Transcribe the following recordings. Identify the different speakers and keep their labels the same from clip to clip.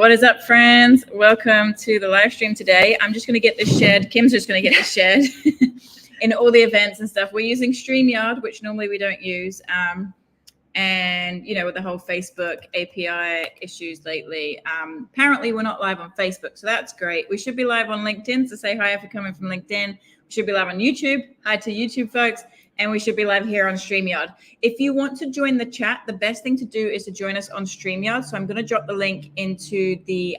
Speaker 1: What is up, friends? Welcome to the live stream today. I'm just going to get this shared. Kim's just going to get this shared in all the events and stuff. We're using StreamYard, which normally we don't use. And, you know, with the whole Facebook API issues lately, apparently we're not live on Facebook. So that's great. We should be live on LinkedIn. So say hi if you're coming from LinkedIn. We should be live on YouTube. Hi to YouTube folks. And we should be live here on StreamYard. If you want to join the chat, the best thing to do is to join us on StreamYard. So I'm going to drop the link into the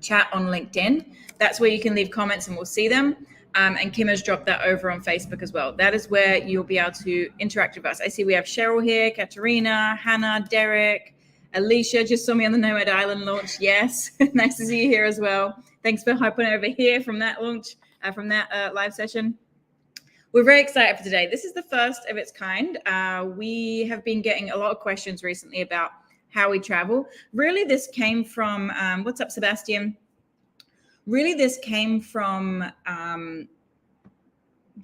Speaker 1: chat on LinkedIn. That's where you can leave comments and we'll see them. And Kim has dropped that over on Facebook as well. That is where you'll be able to interact with us. I see we have Cheryl here, Katerina, Hannah, Derek, Alicia just saw me on the Nomad Island launch. Yes, nice to see you here as well. Thanks for hopping over here from that launch, from that live session. We're very excited for today. This is the first of its kind. We have been getting a lot of questions recently about how we travel. Really, this came from, what's up, Sebastian? Really, this came from the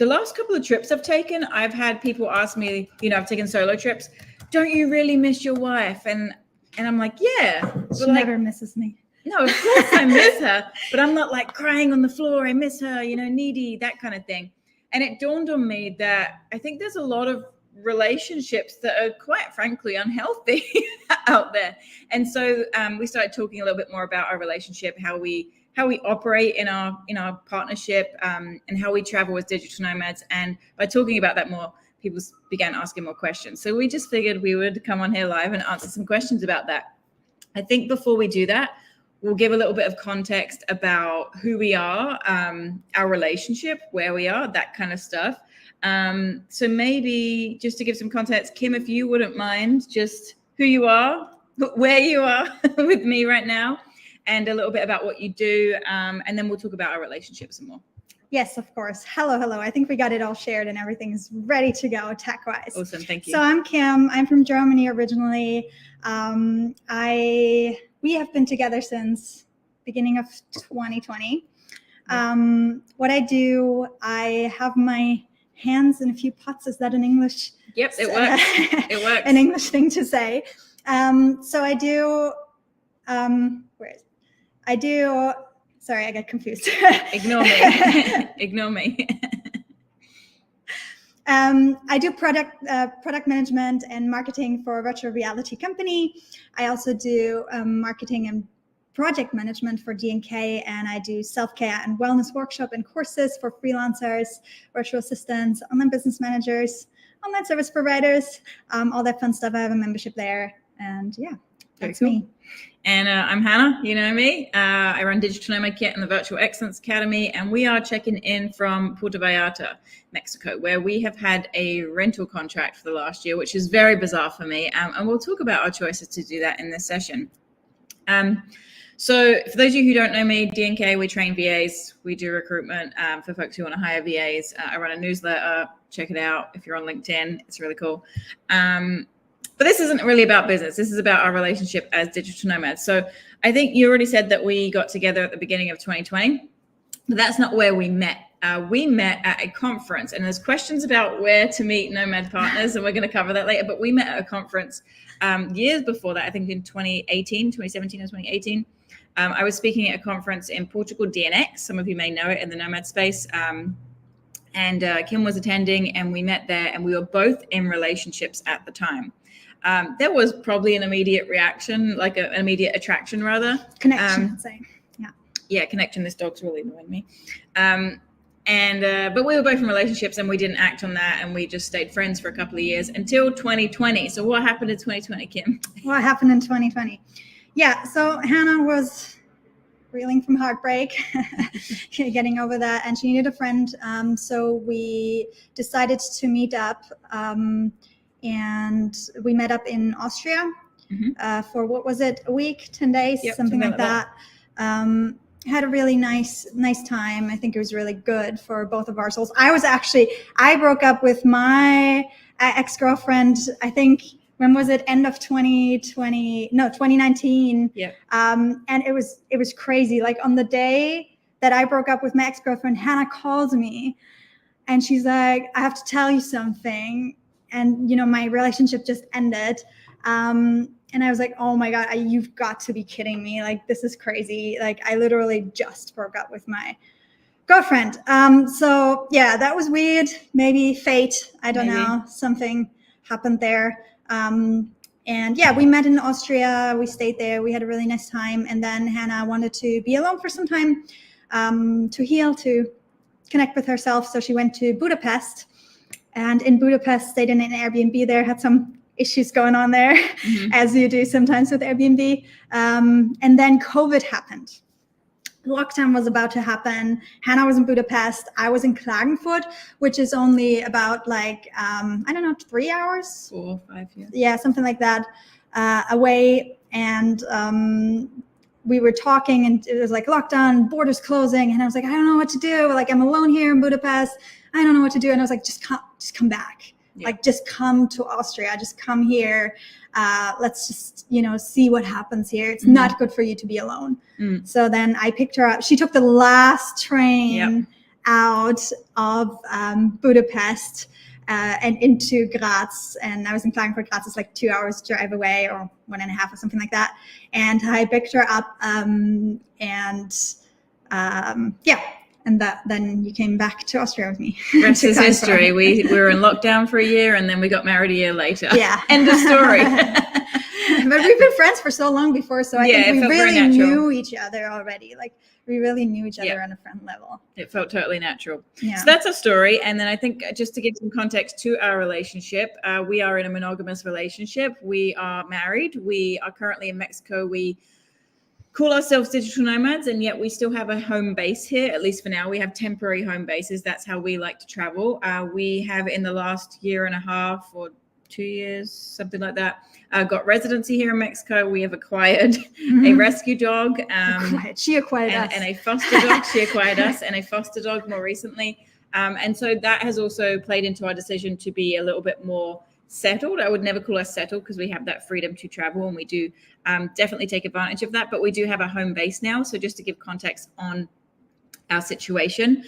Speaker 1: last couple of trips I've taken. I've had people ask me, you know, I've taken solo trips. Don't you really miss your wife? And I'm like, yeah.
Speaker 2: She never misses me.
Speaker 1: No, of course I miss her. But I'm not like crying on the floor. I miss her, you know, needy, that kind of thing. And it dawned on me that I think there's a lot of relationships that are quite frankly unhealthy out there. And so we started talking a little bit more about our relationship, how we operate in our partnership, and how we travel as digital nomads. And by talking about that more, people began asking more questions. So we just figured we would come on here live and answer some questions about that. I think before we do that, we'll give a little bit of context about who we are, our relationship, where we are, that kind of stuff. So maybe just to give some context, Kim, if you wouldn't mind, just who you are, where you are with me right now, and a little bit about what you do, and then we'll talk about our relationship some more.
Speaker 2: Yes, of course. Hello. I think we got it all shared and everything's ready to go tech-wise.
Speaker 1: Awesome, thank you.
Speaker 2: So I'm Kim. I'm from Germany originally. We have been together since beginning of 2020. What I do, I have my hands in a few pots. Is that an English?
Speaker 1: Yep, it works. It works.
Speaker 2: An English thing to say. So I do. Sorry, I got confused.
Speaker 1: Ignore me. Ignore me.
Speaker 2: I do product management and marketing for a virtual reality company. I also do marketing and project management for D&K, and I do self-care and wellness workshop and courses for freelancers, virtual assistants, online business managers, online service providers, all that fun stuff. I have a membership there, and yeah, that's
Speaker 1: cool.
Speaker 2: me.
Speaker 1: And I'm Hannah, you know me. I run Digital Nomad Kit and the Virtual Excellence Academy, and we are checking in from Puerto Vallarta, Mexico, where we have had a rental contract for the last year, which is very bizarre for me. And we'll talk about our choices to do that in this session. So for those of you who don't know me, D&K, we train VAs. We do recruitment for folks who want to hire VAs. I run a newsletter. Check it out if you're on LinkedIn. It's really cool. But this isn't really about business. This is about our relationship as digital nomads. So I think you already said that we got together at the beginning of 2020, but that's not where we met. We met at a conference, and there's questions about where to meet nomad partners, and we're going to cover that later. But we met at a conference years before that, I think in 2017 or 2018. I was speaking at a conference in Portugal, DNX. Some of you may know it in the nomad space. And Kim was attending, and we met there, and we were both in relationships at the time. There was probably an immediate reaction, like an immediate attraction, rather.
Speaker 2: Connection, I'd say. Yeah.
Speaker 1: Yeah, connection. This dog's really annoying me. But we were both in relationships, and we didn't act on that, and we just stayed friends for a couple of years until 2020. So what happened in 2020, Kim?
Speaker 2: What happened in 2020? Yeah, so Hannah was reeling from heartbreak, getting over that, and she needed a friend. So we decided to meet up. And we met up in Austria for, what was it, a week, 10 days,
Speaker 1: yep,
Speaker 2: something like that. Had a really nice time. I think it was really good for both of our souls. I broke up with my ex-girlfriend, I think, when was it? End of 2019.
Speaker 1: Yeah.
Speaker 2: And it was crazy. Like on the day that I broke up with my ex-girlfriend, Hannah called me and she's like, I have to tell you something. And, you know, my relationship just ended. And And I was like, oh my God, you've got to be kidding me. Like, this is crazy. Like, I literally just broke up with my girlfriend. So yeah, that was weird. Maybe fate. I don't know. Something happened there. And yeah, we met in Austria. We stayed there. We had a really nice time. And then Hannah wanted to be alone for some time, to heal, to connect with herself. So she went to Budapest. And in Budapest, stayed in an Airbnb there, had some issues going on there, as you do sometimes with Airbnb. And then COVID happened. Lockdown was about to happen. Hannah was in Budapest. I was in Klagenfurt, which is only about like, I don't know, 3 hours?
Speaker 1: 4 or 5, yeah.
Speaker 2: Yeah, something like that, away. And we were talking, and it was like lockdown, borders closing. And I was like, I don't know what to do. Like, I'm alone here in Budapest. I don't know what to do. And I was like, just come back. Yeah. Like, just come to Austria, just come here. Let's just, see what happens here. It's not good for you to be alone. So then I picked her up. She took the last train out of Budapest and into Graz. And I was in Klagenfurt. Graz is like 2 hours drive away, or 1.5 or something like that. And I picked her up and then you came back to Austria with me.
Speaker 1: Rest is history. We were in lockdown for a year, and then we got married a year later.
Speaker 2: Yeah.
Speaker 1: End of story.
Speaker 2: But we've been friends for so long before, so I think we really knew each other already. Like, we really knew each other on a friend level.
Speaker 1: It felt totally natural.
Speaker 2: Yeah.
Speaker 1: So that's our story. And then I think, just to give some context to our relationship, we are in a monogamous relationship. We are married. We are currently in Mexico. We call ourselves digital nomads, and yet we still have a home base here, at least for now. We have temporary home bases. That's how we like to travel. We have, in the last 1.5 or 2 years, something like that, got residency here in Mexico. We have acquired a rescue dog.
Speaker 2: She acquired us.
Speaker 1: And a foster dog. She acquired us, and a foster dog more recently. And so that has also played into our decision to be a little bit more settled. I would never call us settled, because we have that freedom to travel, and we do definitely take advantage of that. But we do have a home base now. So just to give context on our situation.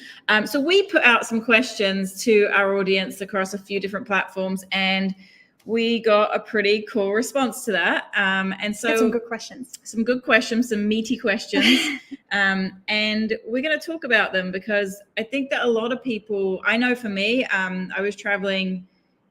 Speaker 1: So we put out some questions to our audience across a few different platforms, and we got a pretty cool response to that. And so
Speaker 2: some good questions,
Speaker 1: some meaty questions. And we're going to talk about them, because I think that a lot of people, I know for me, I was traveling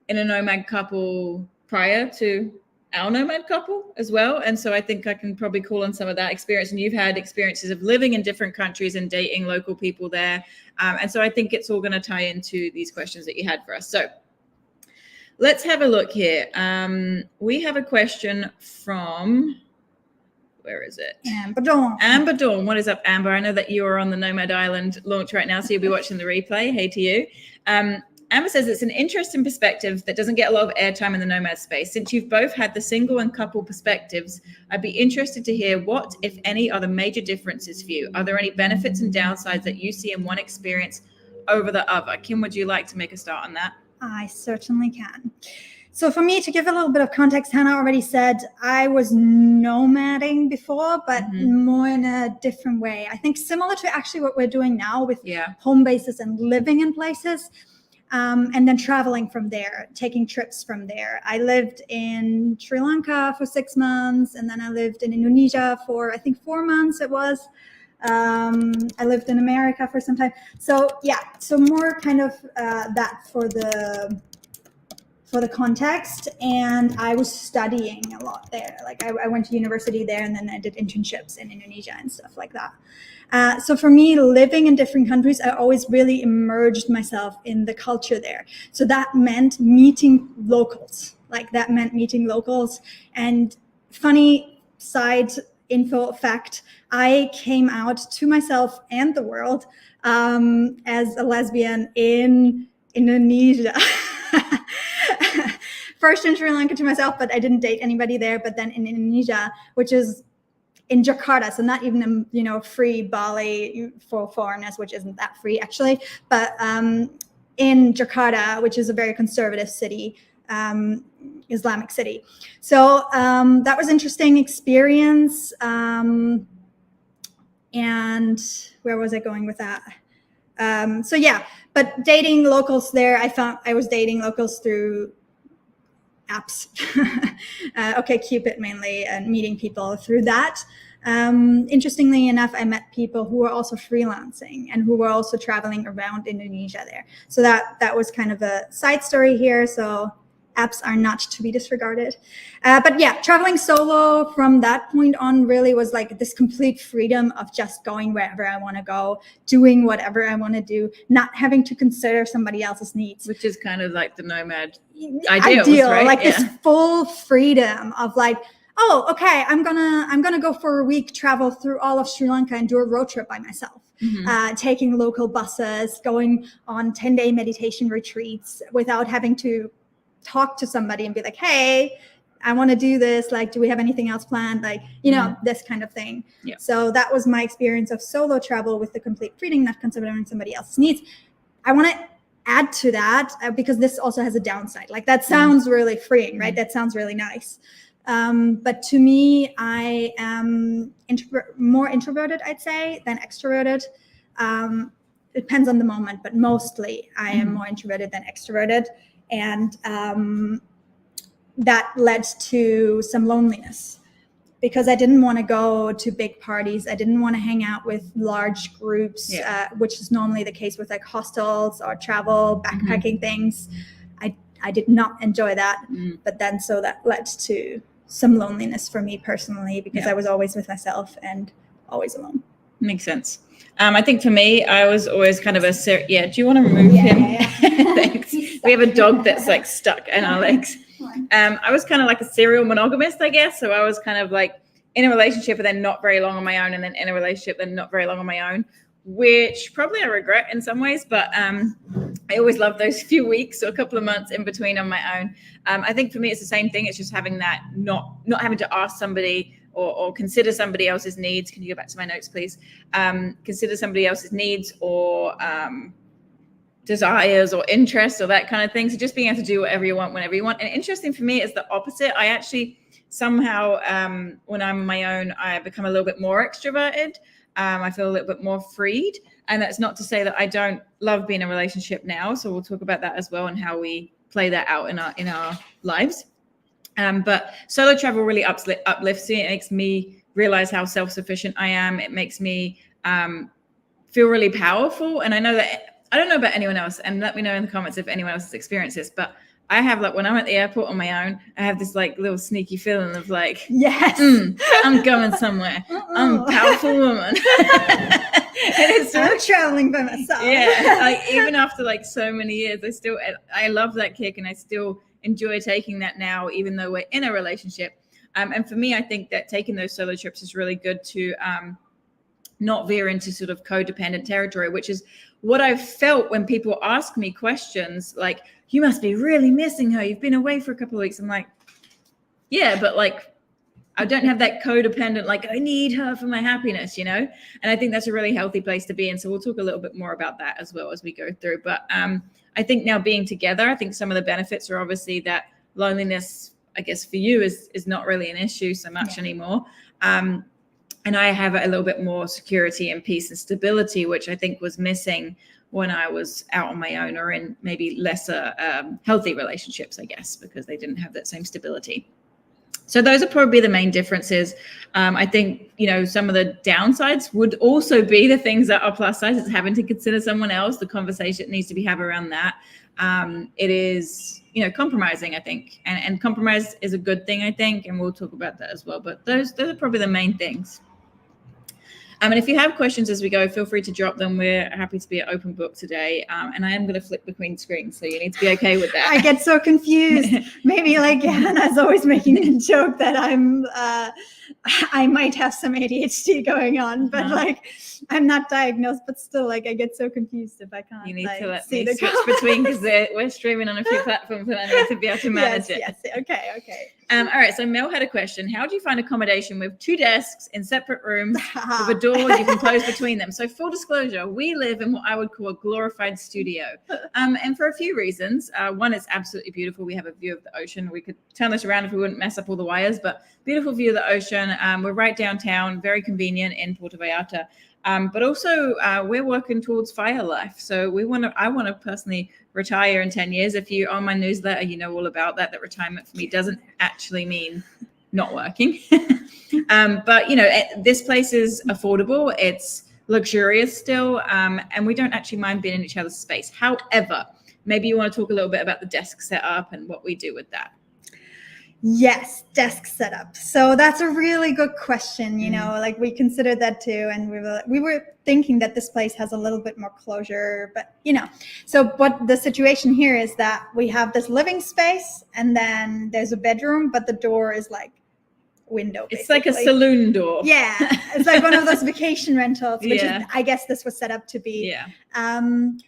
Speaker 1: in a nomad couple prior to our nomad couple as well. And so I think I can probably call on some of that experience. And you've had experiences of living in different countries and dating local people there. And so I think it's all going to tie into these questions that you had for us. So let's have a look here. We have a question from, where is it?
Speaker 2: Amber Dawn.
Speaker 1: Amber Dawn. What is up, Amber? I know that you are on the Nomad Island launch right now, so you'll be watching the replay. Hey to you. Amber says it's an interesting perspective that doesn't get a lot of airtime in the nomad space. Since you've both had the single and couple perspectives, I'd be interested to hear what, if any, are the major differences for you. Are there any benefits and downsides that you see in one experience over the other? Kim, would you like to make a start on that?
Speaker 2: I certainly can. So for me, to give a little bit of context, Hannah already said I was nomading before, but more in a different way. I think similar to actually what we're doing now with home bases and living in places. And then traveling from there, taking trips from there. I lived in Sri Lanka for 6 months, and then I lived in Indonesia for, I think, 4 months it was. I lived in America for some time. So yeah, so more kind of that for the context. And I was studying a lot there. Like I went to university there, and then I did internships in Indonesia and stuff like that. So for me, living in different countries, I always really immersed myself in the culture there. So that meant meeting locals. And funny side info fact, I came out to myself and the world as a lesbian in Indonesia. First in Sri Lanka to myself, but I didn't date anybody there. But then in Indonesia, which is in Jakarta, so not even free Bali for foreigners, which isn't that free actually, but in Jakarta, which is a very conservative city, Islamic city. So that was interesting experience. And where was I going with that? So yeah, but dating locals there, I found I was dating locals through apps, OkCupid mainly, and meeting people through that. Interestingly enough, I met people who were also freelancing and who were also traveling around Indonesia there. So that was kind of a side story here. So apps are not to be disregarded. But yeah, traveling solo from that point on really was like this complete freedom of just going wherever I want to go, doing whatever I want to do, not having to consider somebody else's needs.
Speaker 1: Which is kind of like the nomad
Speaker 2: ideal,
Speaker 1: right?
Speaker 2: Like this full freedom of like, oh, okay, I'm gonna go for a week, travel through all of Sri Lanka and do a road trip by myself. Taking local buses, going on 10-day meditation retreats without having to talk to somebody and be like, hey, I want to do this. Like, do we have anything else planned? Like, this kind of thing. Yeah. So that was my experience of solo travel with the complete freedom, not considering somebody else's needs. I want to add to that because this also has a downside. Like that sounds really freeing, right? That sounds really nice. But to me, I am more introverted, I'd say, than extroverted. It depends on the moment, but mostly I am more introverted than extroverted. And that led to some loneliness because I didn't want to go to big parties. I didn't want to hang out with large groups, which is normally the case with like hostels or travel, backpacking things. I did not enjoy that. But then so that led to some loneliness for me personally because I was always with myself and always alone.
Speaker 1: Makes sense. I think for me, I was always kind of do you want to remove him? Thanks. We have a dog that's like stuck in our legs. I was kind of like a serial monogamist, I guess. So I was kind of like in a relationship and then not very long on my own, and then in a relationship then not very long on my own, which probably I regret in some ways. But I always loved those few weeks or a couple of months in between on my own. I think for me, it's the same thing. It's just having that not having to ask somebody or consider somebody else's needs. Can you go back to my notes, please? Consider somebody else's needs or desires or interests or that kind of thing. So just being able to do whatever you want, whenever you want. And interesting for me is the opposite. I actually somehow, when I'm on my own, I become a little bit more extroverted. I feel a little bit more freed. And that's not to say that I don't love being in a relationship now. So we'll talk about that as well and how we play that out in our lives. But solo travel really uplifts me. It makes me realize how self-sufficient I am. It makes me feel really powerful. And I know that, I don't know about anyone else, and let me know in the comments if anyone else has experienced this, but I have like, when I'm at the airport on my own, I have this like little sneaky feeling of like, yes, I'm going somewhere. I'm a powerful woman.
Speaker 2: I'm traveling by myself.
Speaker 1: Yeah, like even after like so many years, I love that kick, and I still enjoy taking that now, even though we're in a relationship. And for me, I think that taking those solo trips is really good to not veer into sort of codependent territory, which is what I've felt when people ask me questions like, you must be really missing her. You've been away for a couple of weeks. I'm like, yeah, but like, I don't have that codependent, like I need her for my happiness, And I think that's a really healthy place to be in. So we'll talk a little bit more about that as well as we go through. But I think now being together, I think some of the benefits are obviously that loneliness, I guess for you is not really an issue so much anymore. And I have a little bit more security and peace and stability, which I think was missing when I was out on my own or in maybe lesser healthy relationships, I guess, because they didn't have that same stability. So those are probably the main differences. I think, some of the downsides would also be the things that are plus sides. It's having to consider someone else, the conversation that needs to be had around that. It is, compromising, I think. And compromise is a good thing, I think. And we'll talk about that as well. But those are probably the main things. And if you have questions as we go, feel free to drop them. We're happy to be an open book today. And I am going to flip between screens, so you need to be okay with that.
Speaker 2: I get so confused. Maybe like Hannah's always making a joke that I might have some ADHD going on, but like I'm not diagnosed, but still like I get so confused if I can't.
Speaker 1: You need to let me switch between because we're streaming on a few platforms and I need to be able to manage it.
Speaker 2: Yes, okay.
Speaker 1: All right, so Mel had a question. How do you find accommodation with 2 desks in separate rooms with a door you can close between them? So full disclosure, we live in what I would call a glorified studio. And for a few reasons. One, it's absolutely beautiful. We have a view of the ocean. We could turn this around if we wouldn't mess up all the wires, but beautiful view of the ocean. We're right downtown, very convenient in Puerto Vallarta. But also we're working towards fire life. So I want to personally retire in 10 years. If you're on my newsletter, you know all about that retirement for me doesn't actually mean not working. But, this place is affordable. It's luxurious still. And we don't actually mind being in each other's space. However, maybe you want to talk a little bit about the desk setup and what we do with that.
Speaker 2: Yes, desk setup. So that's a really good question. Like we considered that too, and we were thinking that this place has a little bit more closure, but So, but the situation here is that we have this living space, and then there's a bedroom, but the door is like window. Basically.
Speaker 1: It's like a saloon door.
Speaker 2: Yeah, it's like one of those vacation rentals, which is, I guess this was set up to be.
Speaker 1: Yeah.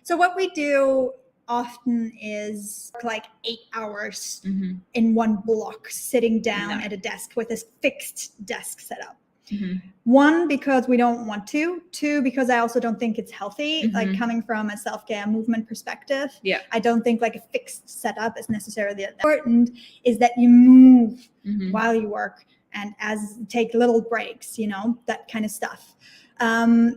Speaker 2: So what we do often is like 8 hours in one block, sitting down at a desk with this fixed desk setup. One, because we don't want to. Two, because I also don't think it's healthy. Like coming from a self-care movement perspective, I don't think like a fixed setup is necessarily important. Is that you move while you work and take little breaks, that kind of stuff.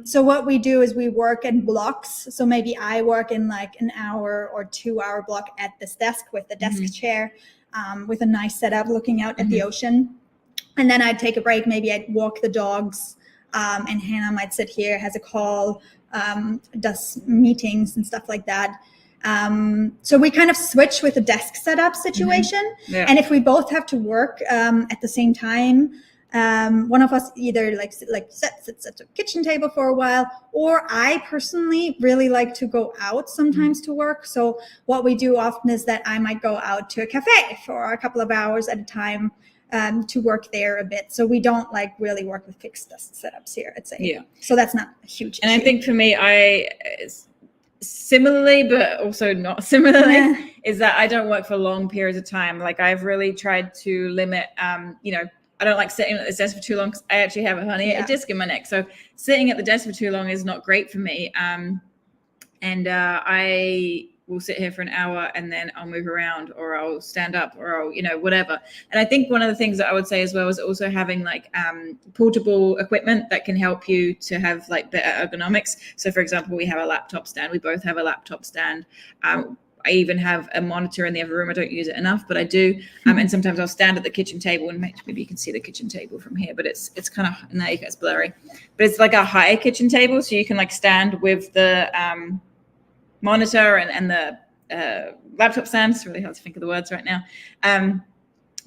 Speaker 2: So what we do is we work in blocks. So maybe I work in like an hour or 2 hour block at this desk with the desk chair, with a nice setup looking out at the ocean. And then I'd take a break. Maybe I'd walk the dogs, and Hannah might sit here, has a call, does meetings and stuff like that. So we kind of switch with the desk setup situation. And if we both have to work at the same time, one of us either sits at the kitchen table for a while, or I personally really like to go out sometimes to work. So what we do often is that I might go out to a cafe for a couple of hours at a time, to work there a bit. So we don't really work with fixed desk setups here, I'd say. Yeah. So that's not a huge issue.
Speaker 1: And I think for me, similarly, but also not similarly, is that I don't work for long periods of time. Like I've really tried to limit, I don't like sitting at this desk for too long because I actually have a herniated disc in my neck. So sitting at the desk for too long is not great for me. And I will sit here for an hour and then I'll move around, or I'll stand up, or I'll, whatever. And I think one of the things that I would say as well is also having portable equipment that can help you to have better ergonomics. So for example, we have a laptop stand. We both have a laptop stand. I even have a monitor in the other room. I don't use it enough, but I do. And sometimes I'll stand at the kitchen table, and maybe you can see the kitchen table from here, but it's kind of, no, it's blurry. But it's like a high kitchen table, so you can stand with the monitor and the laptop stand. It's really hard to think of the words right now.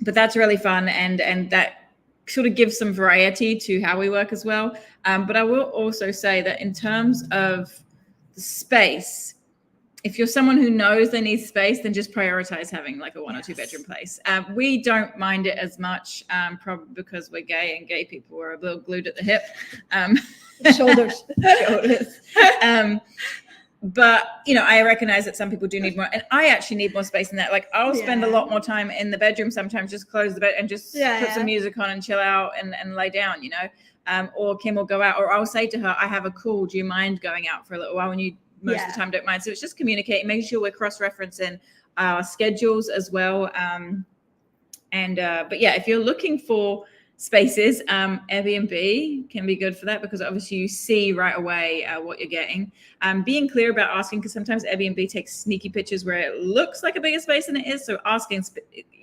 Speaker 1: But that's really fun, and that sort of gives some variety to how we work as well. But I will also say that in terms of the space, if you're someone who knows they need space, then just prioritize having a 1 or 2 bedroom place. We don't mind it as much, probably because we're gay, and gay people are a little glued at the hip.
Speaker 2: Shoulders.
Speaker 1: But, I recognize that some people do need more, and I actually need more space than that. I'll spend a lot more time in the bedroom sometimes, just close the bed and just put some music on and chill out and lay down, or Kim will go out, or I'll say to her, I have a call. Do you mind going out for a little while? And you most of the time don't mind. So it's just communicating, making sure we're cross-referencing our schedules as well. But yeah, if you're looking for spaces, Airbnb can be good for that, because obviously you see right away what you're getting. Being clear about asking, because sometimes Airbnb takes sneaky pictures where it looks like a bigger space than it is. So asking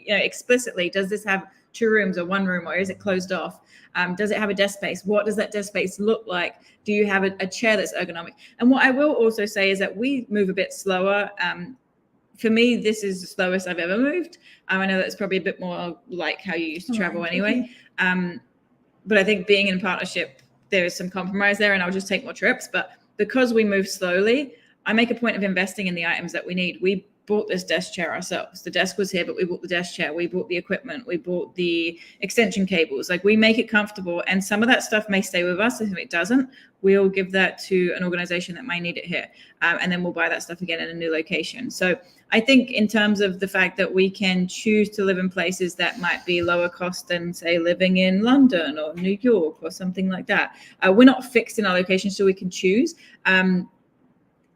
Speaker 1: explicitly, does this have 2 rooms or 1 room, or is it closed off? Does it have a desk space? What does that desk space look like? Do you have a chair that's ergonomic? And what I will also say is that we move a bit slower. For me, this is the slowest I've ever moved. I know that's probably a bit more like how you used to travel anyway. But I think being in partnership, there is some compromise there, and I'll just take more trips. But because we move slowly, I make a point of investing in the items that we need. We bought this desk chair ourselves. The desk was here, but we bought the desk chair. We bought the equipment. We bought the extension cables. We make it comfortable. And some of that stuff may stay with us. If it doesn't, we'll give that to an organization that might need it here. And then we'll buy that stuff again in a new location. So I think in terms of the fact that we can choose to live in places that might be lower cost than, say, living in London or New York or something like that. We're not fixed in our location, so we can choose.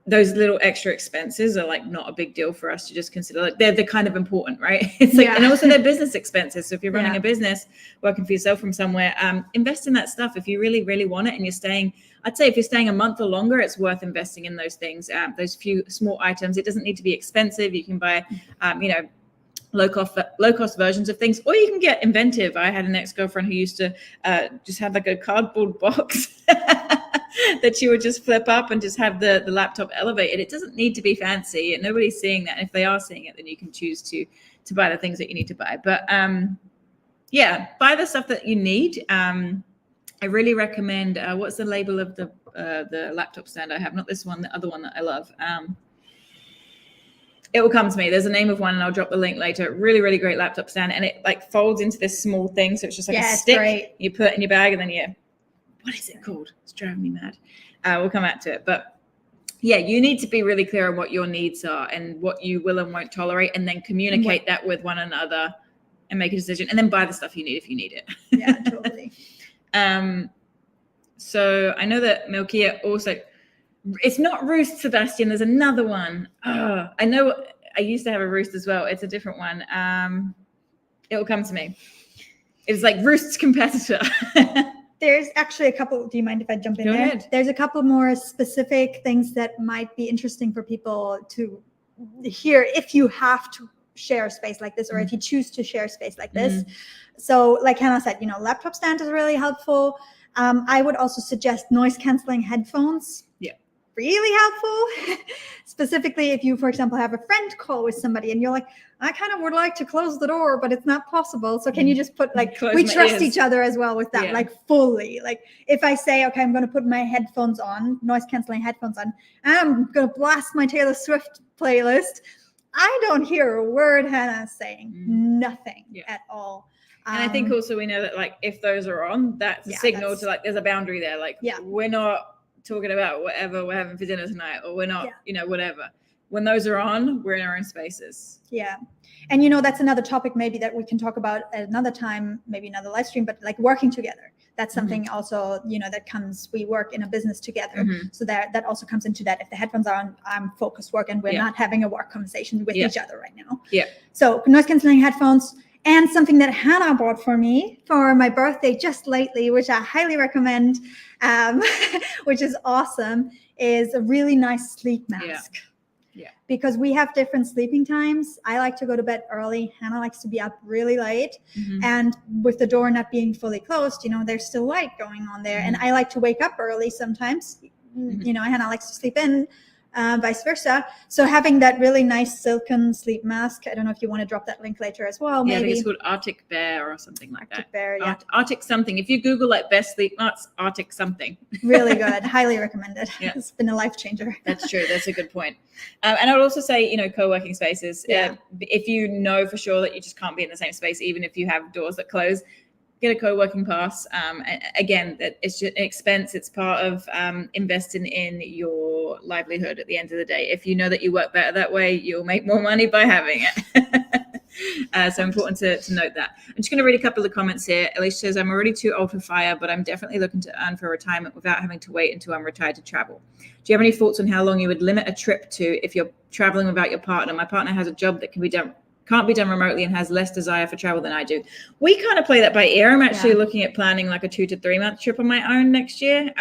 Speaker 1: those little extra expenses are like not a big deal for us to just consider. Like they're kind of important, right? It's like, and also they're business expenses. So if you're running a business, working for yourself from somewhere, invest in that stuff. If you really, really want it and you're staying, I'd say if you're staying a month or longer, it's worth investing in those things, those few small items. It doesn't need to be expensive. You can buy, low cost versions of things, or you can get inventive. I had an ex-girlfriend who used to just have like a cardboard box that she would just flip up and just have the laptop elevated. It doesn't need to be fancy, and nobody's seeing that. And if they are seeing it, then you can choose to buy the things that you need to buy. But buy the stuff that you need. I really recommend, what's the label of the laptop stand I have? Not this one, the other one that I love. It will come to me. There's a name of one, and I'll drop the link later. Really, really great laptop stand, and it like folds into this small thing, so it's just like a stick. Great. You put it in your bag, and then what is it called? It's driving me mad. We'll come back to it, but yeah, you need to be really clear on what your needs are and what you will and won't tolerate, and then communicate that with one another, and make a decision, and then buy the stuff you need if you need it.
Speaker 2: Yeah, totally.
Speaker 1: So I know that Milkia also. It's not Roost, Sebastian. There's another one. Oh, I know. I used to have a Roost as well. It's a different one. It will come to me. It's like Roost's competitor.
Speaker 2: There's actually a couple. Do you mind if I jump in
Speaker 1: Go
Speaker 2: there?
Speaker 1: ahead.
Speaker 2: There's a couple more specific things that might be interesting for people to hear if you have to share space like this, or if you choose to share space like this. So like Hannah said, laptop stand is really helpful. I would also suggest noise canceling headphones.
Speaker 1: Yeah.
Speaker 2: Really helpful. Specifically if you, for example, have a friend call with somebody and you're like, I kind of would like to close the door, but it's not possible. So can you just put like, we trust each other as well with that, like fully. Like if I say, okay, I'm going to put my headphones on, noise canceling headphones on, and I'm going to blast my Taylor Swift playlist, I don't hear a word Hannah's saying. Nothing at all.
Speaker 1: And I think also we know that like if those are on, that's a signal to like there's a boundary there. Like we're not talking about whatever we're having for dinner tonight, or we're not, whatever. When those are on, we're in our own spaces.
Speaker 2: Yeah. And that's another topic maybe that we can talk about at another time, maybe another live stream, but like working together. That's something also, that comes, we work in a business together. So that also comes into that. If the headphones are on, I'm focused work and we're not having a work conversation with each other right now. Yeah. So noise canceling headphones. And something that Hannah bought for me for my birthday just lately, which I highly recommend, which is awesome, is a really nice sleep mask. Yeah. Because we have different sleeping times. I like to go to bed early. Hannah likes to be up really late. And with the door not being fully closed, there's still light going on there. And I like to wake up early sometimes. Hannah likes to sleep in. Vice versa. So having that really nice silken sleep mask, I don't know if you want to drop that link later as well. Maybe.
Speaker 1: I think it's called Arctic Bear or something like that.
Speaker 2: Arctic Bear, yeah.
Speaker 1: Arctic something. If you Google like best sleep masks, Arctic something.
Speaker 2: Really good. Highly recommended. Yeah. It's been a life changer.
Speaker 1: That's true. That's a good point. And I would also say, co-working spaces. If you know for sure that you just can't be in the same space, even if you have doors that close, get a co-working pass. Again, that it's just an expense. It's part of investing in your livelihood at the end of the day. If you know that you work better that way, you'll make more money by having it. So important to note that. I'm just going to read a couple of comments here. Alicia says, I'm already too old for fire, but I'm definitely looking to earn for retirement without having to wait until I'm retired to travel. Do you have any thoughts on how long you would limit a trip to if you're traveling without your partner? My partner has a job that can't be done remotely and has less desire for travel than I do. We kind of play that by ear. I'm actually looking at planning like a 2 to 3 month trip on my own next year.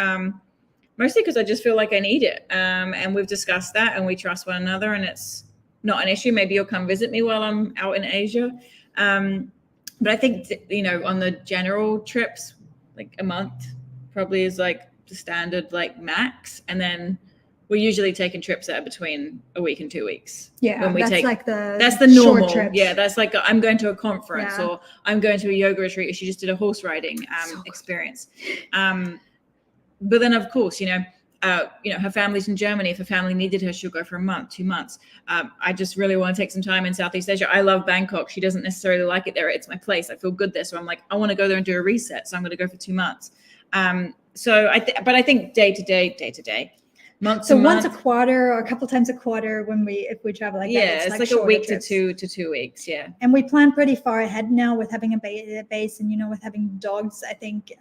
Speaker 1: Mostly because I just feel like I need it. And we've discussed that and we trust one another and it's not an issue. Maybe you'll come visit me while I'm out in Asia. But I think, on the general trips, like a month probably is like the standard like max. And then we're usually taking trips that are between a week and 2 weeks.
Speaker 2: Yeah,
Speaker 1: that's the normal. Yeah, that's like I'm going to a conference or I'm going to a yoga retreat. She just did a horse riding experience. But then of course, her family's in Germany. If her family needed her, she'll go for a month, 2 months. I just really want to take some time in Southeast Asia. I love Bangkok. She doesn't necessarily like it there. It's my place. I feel good there. So I'm like, I want to go there and do a reset. So I'm going to go for 2 months. So I think day to day.
Speaker 2: So once a quarter or a couple times a quarter if we travel like that.
Speaker 1: Yeah, it's like a week trips. to 2 weeks. Yeah.
Speaker 2: And we plan pretty far ahead now with having a base and, with having dogs. I think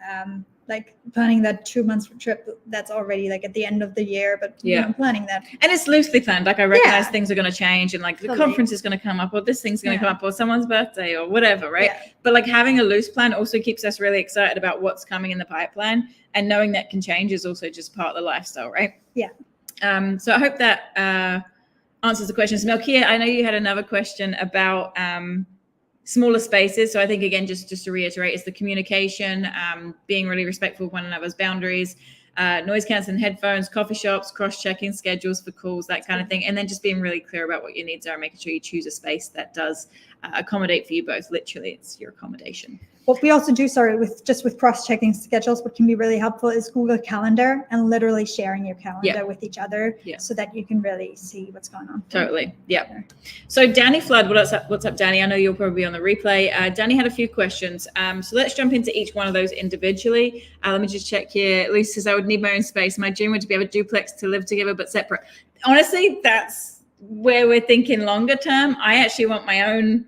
Speaker 2: like planning that 2 months trip that's already like at the end of the year, but planning that.
Speaker 1: And it's loosely planned. Like I recognize things are going to change, and like the conference is going to come up, or this thing's going to come up, or someone's birthday, or whatever, right? But like having a loose plan also keeps us really excited about what's coming in the pipeline, and knowing that can change is also just part of the lifestyle, right? So I hope that answers the questions. Melkia, I know you had another question about smaller spaces. So I think, again, just to reiterate, is the communication, being really respectful of one another's boundaries, noise canceling headphones, coffee shops, cross-checking schedules for calls, that kind of thing. And then just being really clear about what your needs are, making sure you choose a space that does accommodate for you both. Literally, it's your accommodation.
Speaker 2: What we also do, with cross-checking schedules, what can be really helpful is Google Calendar and literally sharing your calendar with each other so that you can really see what's going on.
Speaker 1: Totally. Yeah. So Danny Flood, what's up, Danny? I know you'll probably be on the replay. Danny had a few questions. So let's jump into each one of those individually. Let me just check here. Lucy says, I would need my own space. My dream would be a duplex to live together, but separate. Honestly, that's where we're thinking longer term. I actually want my own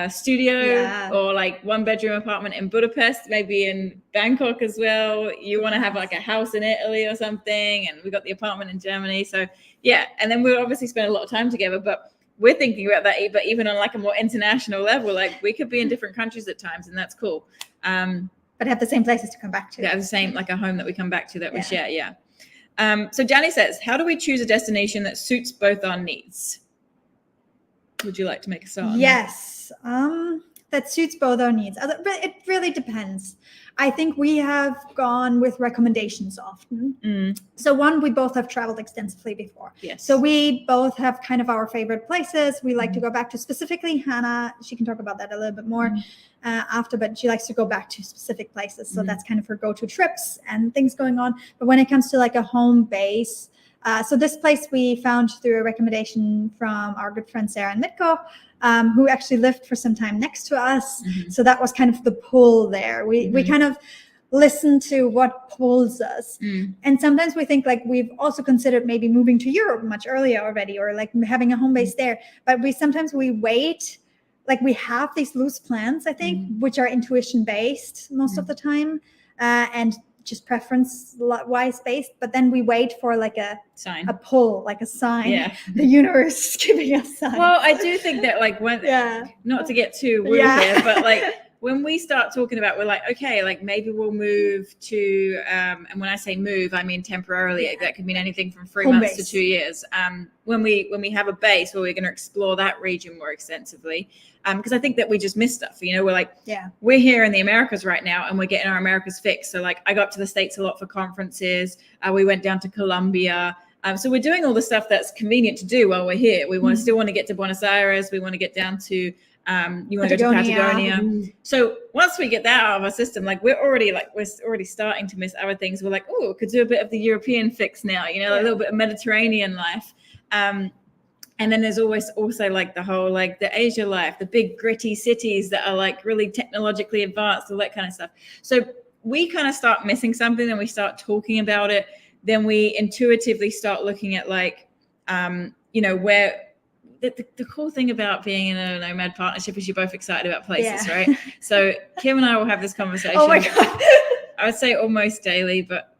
Speaker 1: studio or like 1-bedroom apartment in Budapest, maybe in Bangkok as well. You want to have like a house in Italy or something, and we got the apartment in Germany. So and then we'll obviously spend a lot of time together, but we're thinking about that, but even on like a more international level, like we could be in different countries at times, and that's cool.
Speaker 2: But have the same places to come back to.
Speaker 1: Have the same, like a home that we come back to that we share. So Johnny says, how do we choose a destination that suits both our needs? Would you like to make a start?
Speaker 2: Yes, that suits both our needs. But it really depends. I think we have gone with recommendations often. So one, we both have traveled extensively before.
Speaker 1: Yes.
Speaker 2: So we both have kind of our favorite places we like to go back to. Specifically, Hannah, she can talk about that a little bit more after, but she likes to go back to specific places. So that's kind of her go-to trips and things going on. But when it comes to like a home base, so this place we found through a recommendation from our good friend Sarah and Mitko, who actually lived for some time next to us. So that was kind of the pull there. We kind of listen to what pulls us. And sometimes we think like we've also considered maybe moving to Europe much earlier already, or like having a home base there. But sometimes we wait, like we have these loose plans, I think, which are intuition based most of the time. And just preference wise based, but then we wait for like a sign, a pull, like a sign. The universe is giving us signs.
Speaker 1: Well, I do think that like when not to get too woo here, but like when we start talking about, we're like, okay, like maybe we'll move to and when I say move, I mean temporarily. That could mean anything from 3 months to 2 years. When we have a base where we're going to explore that region more extensively, because I think that we just miss stuff. You know, we're like, we're here in the Americas right now, and we're getting our Americas fixed. So like, I go up to the States a lot for conferences. We went down to Colombia. So we're doing all the stuff that's convenient to do while we're here. We still want to get to Buenos Aires. We want to get down to you want to go to Patagonia. So once we get that out of our system, like we're already starting to miss other things. We're like, oh, could do a bit of the European fix now, you know, a little bit of Mediterranean life. And then there's always also like the whole, like the Asia life, the big gritty cities that are like really technologically advanced, all that kind of stuff. So we kind of start missing something, and we start talking about it. Then we intuitively start looking at like, you know, where the cool thing about being in a nomad partnership is you're both excited about places, right? So Kim and I will have this conversation.
Speaker 2: Oh my God.
Speaker 1: I would say almost daily, but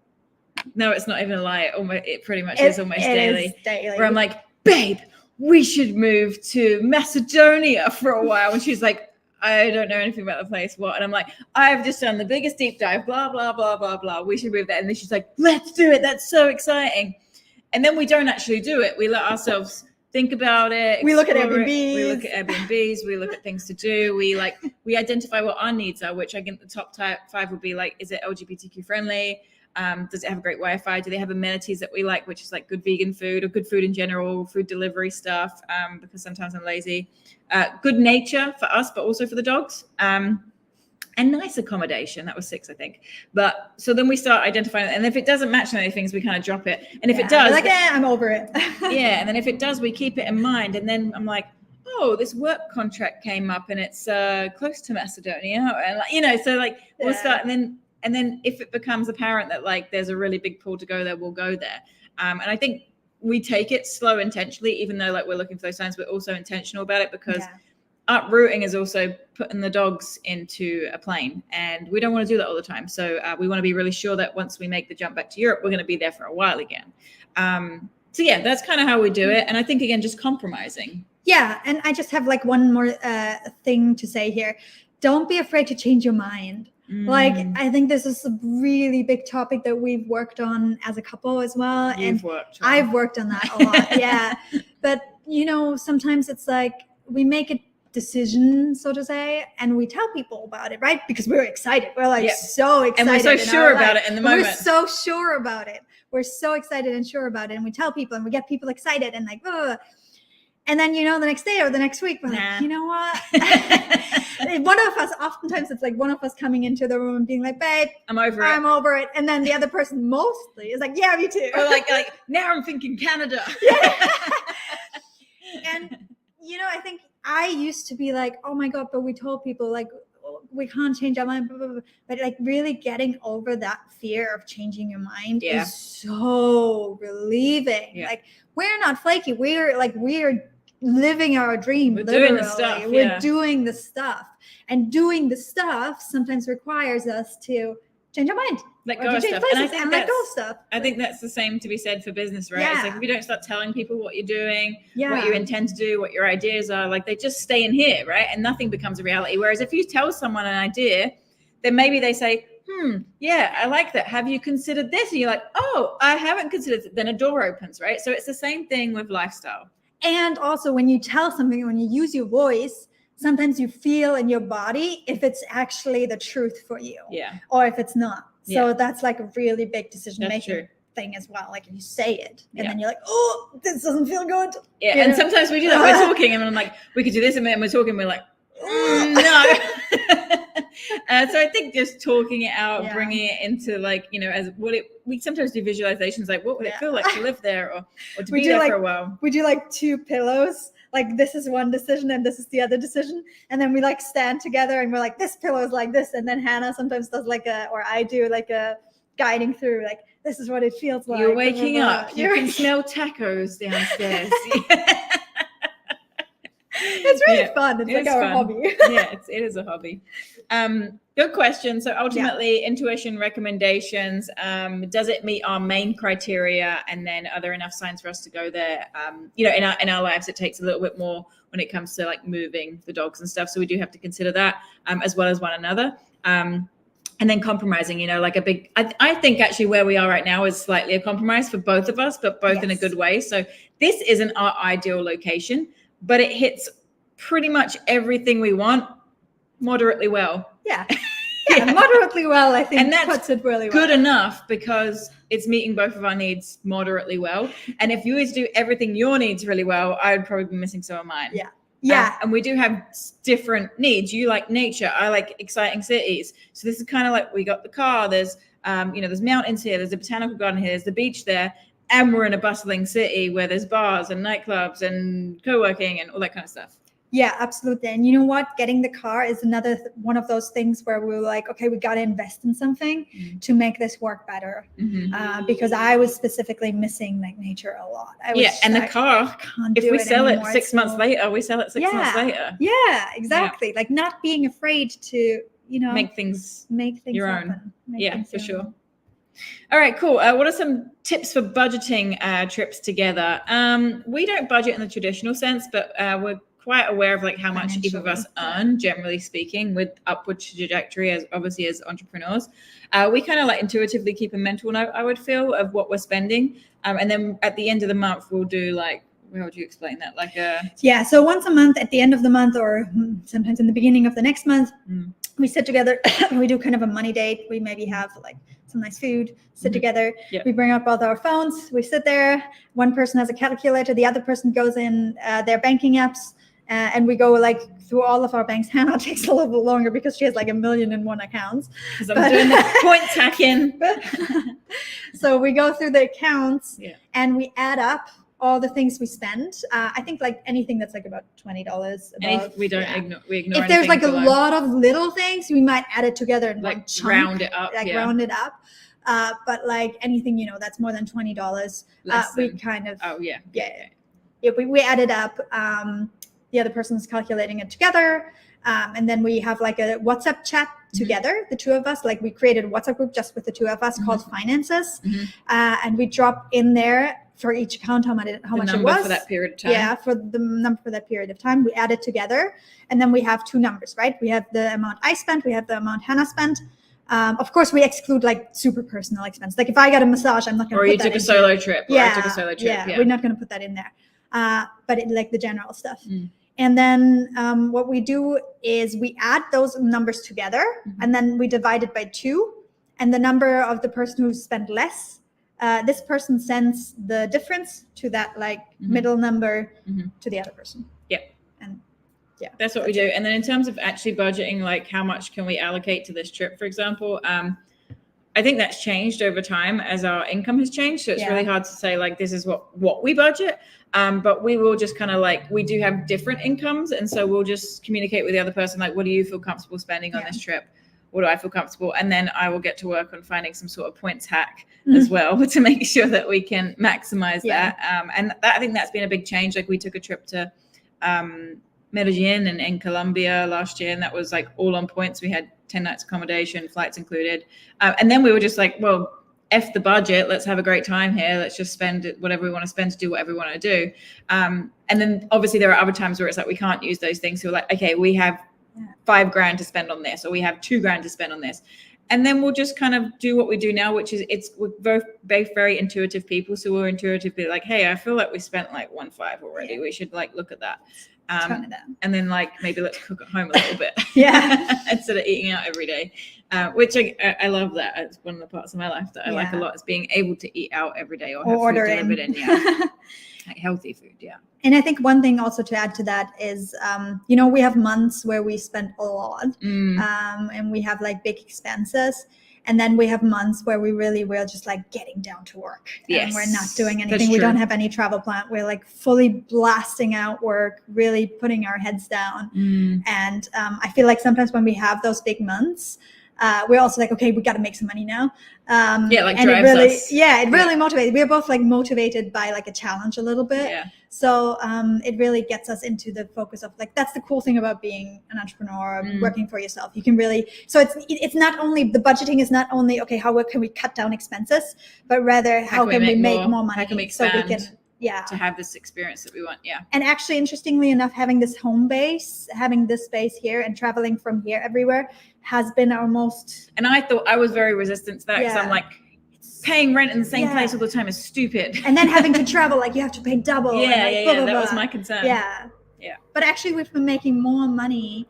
Speaker 1: no, it's not even a lie. It pretty much is almost daily. Where I'm like, babe, we should move to Macedonia for a while. And she's like, I don't know anything about the place. What? And I'm like, I've just done the biggest deep dive, blah, blah, blah, blah, blah. We should move there. And then she's like, let's do it. That's so exciting. And then we don't actually do it. We let ourselves think about it.
Speaker 2: We look at Airbnbs.
Speaker 1: We look at Airbnbs. We look at things to do. We identify what our needs are, which I think the top 5 would be like, is it LGBTQ friendly? Does it have great Wi-Fi? Do they have amenities that we like, which is like good vegan food or good food in general, food delivery stuff, because sometimes I'm lazy. Good nature for us, but also for the dogs. And nice accommodation. That was 6, I think. But so then we start identifying, and if it doesn't match any of the things, we kind of drop it. And if it does,
Speaker 2: like, I'm over it.
Speaker 1: And then if it does, we keep it in mind. And then I'm like, oh, this work contract came up, and it's close to Macedonia, and like, you know, so like we'll start, and then if it becomes apparent that like there's a really big pull to go there, we'll go there. And I think we take it slow intentionally, even though like we're looking for those signs, we're also intentional about it, because uprooting is also putting the dogs into a plane, and we don't want to do that all the time. So we want to be really sure that once we make the jump back to Europe, we're going to be there for a while again. So yeah, that's kind of how we do it. And I think, again, just compromising.
Speaker 2: Yeah. And I just have like one more thing to say here. Don't be afraid to change your mind. Like, I think this is a really big topic that we've worked on as a couple as well. I've worked on that a lot. Yeah. But, you know, sometimes it's like we make a decision, so to say, and we tell people about it, right? Because we're excited. We're like so excited.
Speaker 1: And we're so sure about it in the moment.
Speaker 2: We're so sure about it. We're so excited and sure about it. And we tell people and we get people excited and like, ugh. And then, you know, the next day or the next week, we're like, you know what? One of us, oftentimes it's like one of us coming into the room and being like, babe, I'm over it. And then the other person mostly is like, yeah, me too.
Speaker 1: Or like now I'm thinking Canada.
Speaker 2: And, you know, I think I used to be like, oh my God, but we told people like, we can't change our mind, blah, blah, blah. But like really getting over that fear of changing your mind is so relieving. Yeah. Like we're not flaky. We're living our dream.
Speaker 1: We're doing the stuff.
Speaker 2: We're doing the stuff. And doing the stuff sometimes requires us to change our mind.
Speaker 1: Let go of stuff.
Speaker 2: And I think let go of stuff.
Speaker 1: I think that's the same to be said for business, right? It's like if you don't start telling people what you're doing, what you intend to do, what your ideas are, like they just stay in here, right? And nothing becomes a reality. Whereas if you tell someone an idea, then maybe they say, yeah, I like that. Have you considered this? And you're like, oh, I haven't considered it. Then a door opens, right? So it's the same thing with lifestyle.
Speaker 2: And also when you tell something, when you use your voice, sometimes you feel in your body if it's actually the truth for you or if it's not. So that's like a really big decision-making thing as well. Like if you say it and then you're like, oh, this doesn't feel good.
Speaker 1: Yeah, and sometimes we do that. We're talking and I'm like, we could do this. And then we're talking, we're like, no. So I think just talking it out, bringing it into like, you know, as we sometimes do visualizations like what would it feel like to live there or to be there for a while.
Speaker 2: We do like two pillows. Like this is one decision and this is the other decision. And then we like stand together and we're like, this pillow is like this. And then Hannah sometimes does or I do like a guiding through, like, this is what it feels like.
Speaker 1: You're waking up. You can smell tacos downstairs.
Speaker 2: It's really fun. It's like our hobby.
Speaker 1: It is a hobby. Good question. So ultimately, intuition recommendations, does it meet our main criteria? And then are there enough signs for us to go there? You know, in our lives, it takes a little bit more when it comes to like moving the dogs and stuff. So we do have to consider that as well as one another. And then compromising, you know, like I think actually where we are right now is slightly a compromise for both of us, but both in a good way. So this isn't our ideal location, but it hits pretty much everything we want moderately well.
Speaker 2: Yeah, moderately well, I think.
Speaker 1: And that
Speaker 2: puts it really well.
Speaker 1: Good enough because it's meeting both of our needs moderately well. And if you always do everything your needs really well, I would probably be missing some of mine.
Speaker 2: Yeah.
Speaker 1: And we do have different needs. You like nature. I like exciting cities. So this is kind of like we got the car. There's, you know, there's mountains here. There's a botanical garden here. There's the beach there. And we're in a bustling city where there's bars and nightclubs and co-working and all that kind of stuff.
Speaker 2: Yeah, absolutely. And you know what? Getting the car is another one of those things where we're like, okay, we got to invest in something to make this work better. Because I was specifically missing like nature a lot.
Speaker 1: The car, if we sell it 6 months later, we sell it 6 months later.
Speaker 2: Yeah, exactly. Like not being afraid to, you know,
Speaker 1: make things your
Speaker 2: happen.
Speaker 1: Own. For sure. All right, cool. What are some tips for budgeting trips together? We don't budget in the traditional sense, but we're quite aware of like how much each of us earn, generally speaking, with upward trajectory as entrepreneurs. We kind of like intuitively keep a mental note, I would feel, of what we're spending. And then at the end of the month, we'll do like, how would you explain that?
Speaker 2: So once a month at the end of the month or sometimes in the beginning of the next month, we sit together and we do kind of a money date. We maybe have like some nice food, sit together. We bring up both our phones. We sit there. One person has a calculator. The other person goes in their banking apps. And we go like through all of our banks. Hannah takes a little bit longer because she has like 1,000,001 accounts.
Speaker 1: Because I'm doing the point tacking.
Speaker 2: So we go through the accounts and we add up all the things we spend. I think like anything that's like about $20.
Speaker 1: We ignore.
Speaker 2: If there's like a lot of little things, we might add it together and
Speaker 1: like
Speaker 2: one chunk,
Speaker 1: round it up.
Speaker 2: Round it up. But like anything, you know, that's more than $20. We kind of we add it up. the other person's calculating it together. And then we have like a WhatsApp chat together, the two of us. Like we created a WhatsApp group just with the two of us called Finances. And we drop in there for each account how much it was.
Speaker 1: For that period of time.
Speaker 2: Yeah, for the number for that period of time. We add it together. And then we have two numbers, right? We have the amount I spent, we have the amount Hannah spent. Of course, we exclude like super personal expense. Like if I got a massage, I'm not going to put that in.
Speaker 1: Or you took a solo trip.
Speaker 2: Yeah,
Speaker 1: or I took a solo trip.
Speaker 2: Yeah, we're not going to put that in there. But it, like the general stuff. And then what we do is we add those numbers together and then we divide it by 2. And the number of the person who spent less, this person sends the difference to that like middle number to the other person.
Speaker 1: Yeah.
Speaker 2: And yeah,
Speaker 1: that's what we do. And then in terms of actually budgeting, like how much can we allocate to this trip, for example, I think that's changed over time as our income has changed. So it's really hard to say like, this is what we budget. But we will just kind of like, we do have different incomes. And so we'll just communicate with the other person, like, what do you feel comfortable spending on this trip? What do I feel comfortable? And then I will get to work on finding some sort of points hack as well to make sure that we can maximize that. And I think that's been a big change. Like we took a trip to Medellin and in Colombia last year, and that was like all on points. We had 10 nights accommodation, flights included. And then we were just like, well, F the budget, let's have a great time here. Let's just spend whatever we want to spend to do whatever we want to do. And then obviously there are other times where it's like, we can't use those things. So we're like, okay, we have $5,000 to spend on this, or we have $2,000 to spend on this. And then we'll just kind of do what we do now, which is we're both very intuitive people. So we're intuitively like, hey, I feel like we spent like 1.5 already. Yeah. We should like look at that. And then like maybe let's cook at home a little bit. Instead of eating out every day, which I love that. It's one of the parts of my life that I like a lot, is being able to eat out every day or have
Speaker 2: order
Speaker 1: food delivered in. Like healthy food.
Speaker 2: And I think one thing also to add to that is, we have months where we spend a lot and we have like big expenses. And then we have months where we're just like getting down to work. And we're not doing anything. We don't have any travel plan. We're like fully blasting out work, really putting our heads down. And I feel like sometimes when we have those big months, we're also like, okay, we got to make some money now.
Speaker 1: Like
Speaker 2: and
Speaker 1: drives us.
Speaker 2: It really motivates. We're both like motivated by like a challenge a little bit. So it really gets us into the focus of like, that's the cool thing about being an entrepreneur, working for yourself. You can really, so it's not only, the budgeting is not only, okay, how can we cut down expenses, but rather how can we make more money?
Speaker 1: How can we expand
Speaker 2: so we can,
Speaker 1: to have this experience that we want.
Speaker 2: And actually, interestingly enough, having this home base, having this space here and traveling from here everywhere has been our most.
Speaker 1: And I thought I was very resistant to that because I'm like, paying rent in the same place all the time is stupid.
Speaker 2: And then having to travel, like you have to pay double.
Speaker 1: That was my concern.
Speaker 2: But actually, we've been making more money.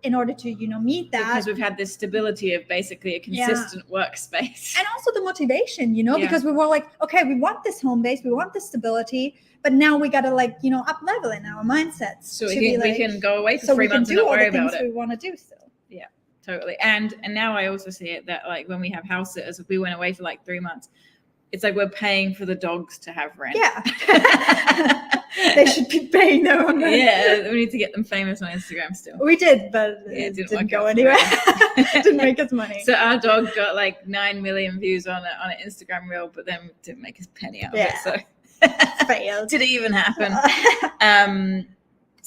Speaker 2: In order to, meet that.
Speaker 1: Because we've had this stability of basically a consistent workspace.
Speaker 2: And also the motivation, because we were like, okay, we want this home base, we want this stability, but now we got to like, up level in our mindsets.
Speaker 1: So we can go away for 3 months and not worry about it.
Speaker 2: We want to do still.
Speaker 1: Yeah, totally. And now I also see it that like when we have house sitters, if we went away for like 3 months, it's like we're paying for the dogs to have rent.
Speaker 2: They should be paying their own rent.
Speaker 1: We need to get them famous on Instagram still.
Speaker 2: We did, but it didn't go anywhere. Didn't make us money.
Speaker 1: So our dog got like 9 million views on an Instagram reel, but then didn't make us a penny out of it. So
Speaker 2: failed.
Speaker 1: Did it even happen?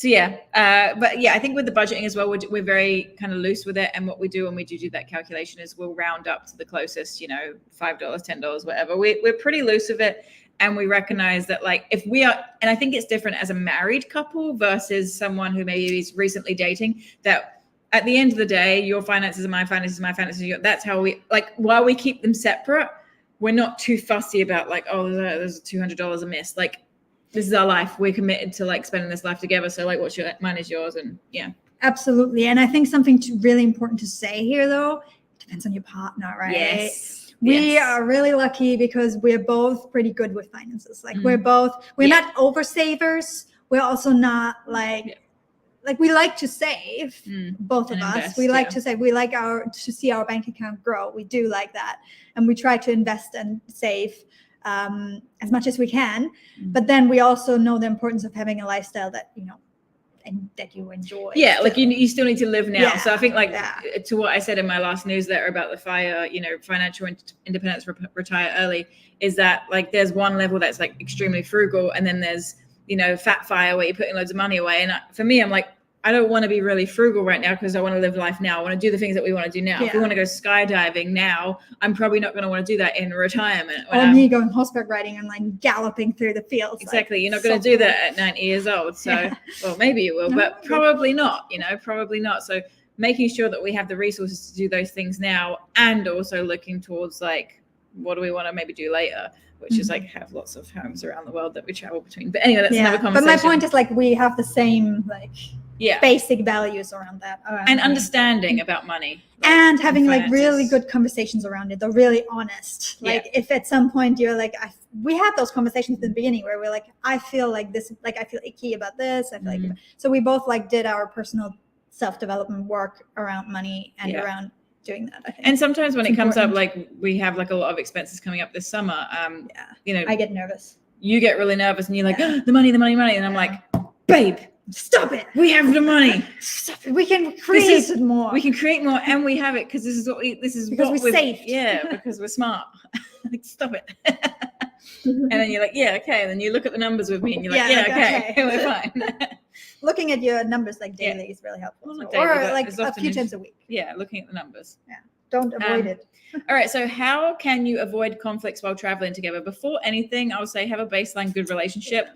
Speaker 1: But I think with the budgeting as well, we're very kind of loose with it. And what we do when we do that calculation is we'll round up to the closest, $5, $10, whatever. We're pretty loose with it. And we recognize that like if we are, and I think it's different as a married couple versus someone who maybe is recently dating, that at the end of the day, your finances are my finances, my finances. That's how we, like, while we keep them separate, we're not too fussy about like, oh, there's $200 a miss. Like, this is our life. We're committed to like spending this life together. So like, mine is yours. And
Speaker 2: absolutely. And I think something really important to say here though, it depends on your partner, right?
Speaker 1: Yes.
Speaker 2: We are really lucky because we're both pretty good with finances. Like we're not oversavers. We're also not like we like to save, both of us.
Speaker 1: Invest,
Speaker 2: we like to save. We like to see our bank account grow. We do like that. And we try to invest and save as much as we can. But then we also know the importance of having a lifestyle that, and that you enjoy.
Speaker 1: Like you still need to live now. So I think to what I said in my last newsletter about the financial independence, retire early, is that like there's one level that's like extremely frugal, and then there's fat fire where you're putting loads of money away. And for me, I'm like, I don't want to be really frugal right now because I want to live life now. I want to do the things that we want to do now. If we want to go skydiving now, I'm probably not going to want to do that in retirement.
Speaker 2: Or me going horseback riding and like galloping through the fields.
Speaker 1: Exactly. You're not going to do that at 90 years old. So, well, maybe you will, but probably not, probably not. So making sure that we have the resources to do those things now, and also looking towards like, what do we want to maybe do later? Which is like have lots of homes around the world that we travel between. But anyway, that's another conversation.
Speaker 2: But my point is like we have the same like basic values around that.
Speaker 1: And understanding about money.
Speaker 2: And having like really good conversations around it. They're really honest. Like if at some point you're like, we had those conversations in the beginning where we're like, I feel like this, like I feel icky about this. I feel like, so we both like did our personal self-development work around money and around doing that, I think.
Speaker 1: And sometimes when it comes up, like we have like a lot of expenses coming up this summer,
Speaker 2: I get nervous.
Speaker 1: You get really nervous and you're like, the money. And I'm like, babe,
Speaker 2: stop it.
Speaker 1: We have the money.
Speaker 2: Stop it. We can create more.
Speaker 1: We can create more, and we have it because because
Speaker 2: we're safe.
Speaker 1: Yeah, because we're smart. Like, stop it. And then you're like, okay. And then you look at the numbers with me and you're like, okay. We're fine.
Speaker 2: Looking at your numbers like daily is really helpful.
Speaker 1: Well,
Speaker 2: or like a few times a week.
Speaker 1: Yeah, looking at the numbers.
Speaker 2: Yeah. Don't avoid it.
Speaker 1: All right. So how can you avoid conflicts while traveling together? Before anything, I would say have a baseline good relationship.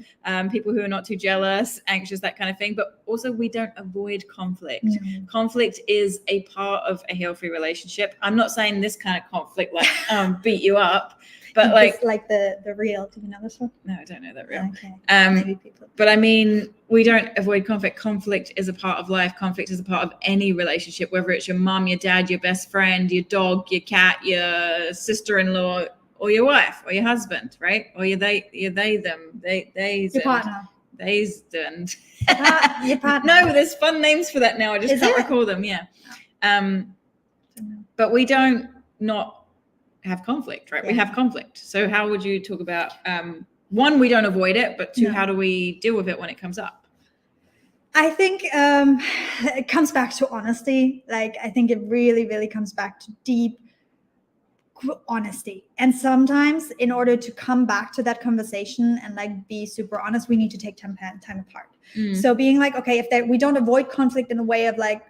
Speaker 1: People who are not too jealous, anxious, that kind of thing. But also we don't avoid conflict. Conflict is a part of a healthy relationship. I'm not saying this kind of conflict like beat you up. But like
Speaker 2: the real, do you know this one?
Speaker 1: No, I don't know that real.
Speaker 2: Okay.
Speaker 1: Maybe people. But I mean, we don't avoid conflict. Conflict is a part of life. Conflict is a part of any relationship, whether it's your mom, your dad, your best friend, your dog, your cat, your sister-in-law, or your wife, or your husband, right? Or your them.
Speaker 2: Your partner.
Speaker 1: Your partner. No, there's fun names for that now. I just can't recall them. Yeah. But we don't not have conflict, right? We have conflict. So how would you talk about one, we don't avoid it, but two, how do we deal with it when it comes up?
Speaker 2: I think it comes back to honesty. Like I think it really, really comes back to deep honesty. And sometimes in order to come back to that conversation and like be super honest, we need to take time apart. So being like, okay, we don't avoid conflict in a way of like,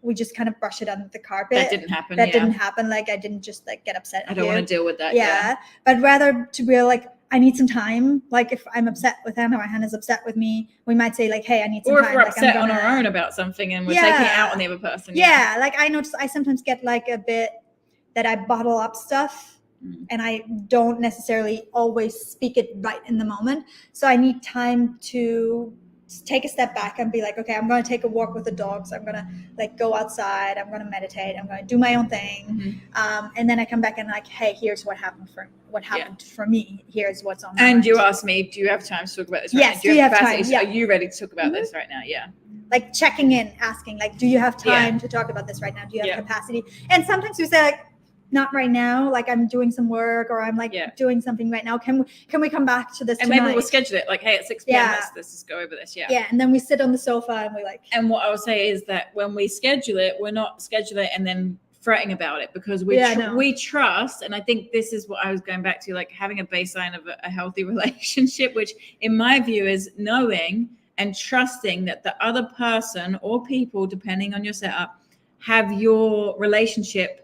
Speaker 2: we just kind of brush it under the carpet.
Speaker 1: That didn't happen.
Speaker 2: Didn't happen. Like I didn't just like get upset.
Speaker 1: I don't want to deal with that.
Speaker 2: Yeah. But rather to be like, I need some time. Like if I'm upset with Hannah or Hannah's upset with me, we might say like, hey, I need some time.
Speaker 1: Or if we're upset on our own about something and we're taking it out on the other person.
Speaker 2: Yeah. Like I notice I sometimes get like a bit that I bottle up stuff and I don't necessarily always speak it right in the moment. So I need time to take a step back and be like, okay, I'm going to take a walk with the dogs. I'm going to like go outside. I'm going to meditate. I'm going to do my own thing. And then I come back and like, hey, here's what happened for me. Here's what's on my mind.
Speaker 1: You asked me, do you have time to talk about this right
Speaker 2: now? Yes, do you have time?
Speaker 1: Yeah. Are you ready to talk about this right now? Yeah.
Speaker 2: Like checking in, asking like, do you have time to talk about this right now? Do you have capacity? And sometimes we say like, not right now, like I'm doing some work or I'm like doing something right now. Can we come back to this tonight?
Speaker 1: Maybe we'll schedule it like, hey, at 6 p.m. Let's just go over this.
Speaker 2: Yeah. And then we sit on the sofa and we like.
Speaker 1: And what I would say is that when we schedule it, we're not scheduling it and then fretting about it because we trust. And I think this is what I was going back to, like having a baseline of a healthy relationship, which in my view is knowing and trusting that the other person or people, depending on your setup, have your relationship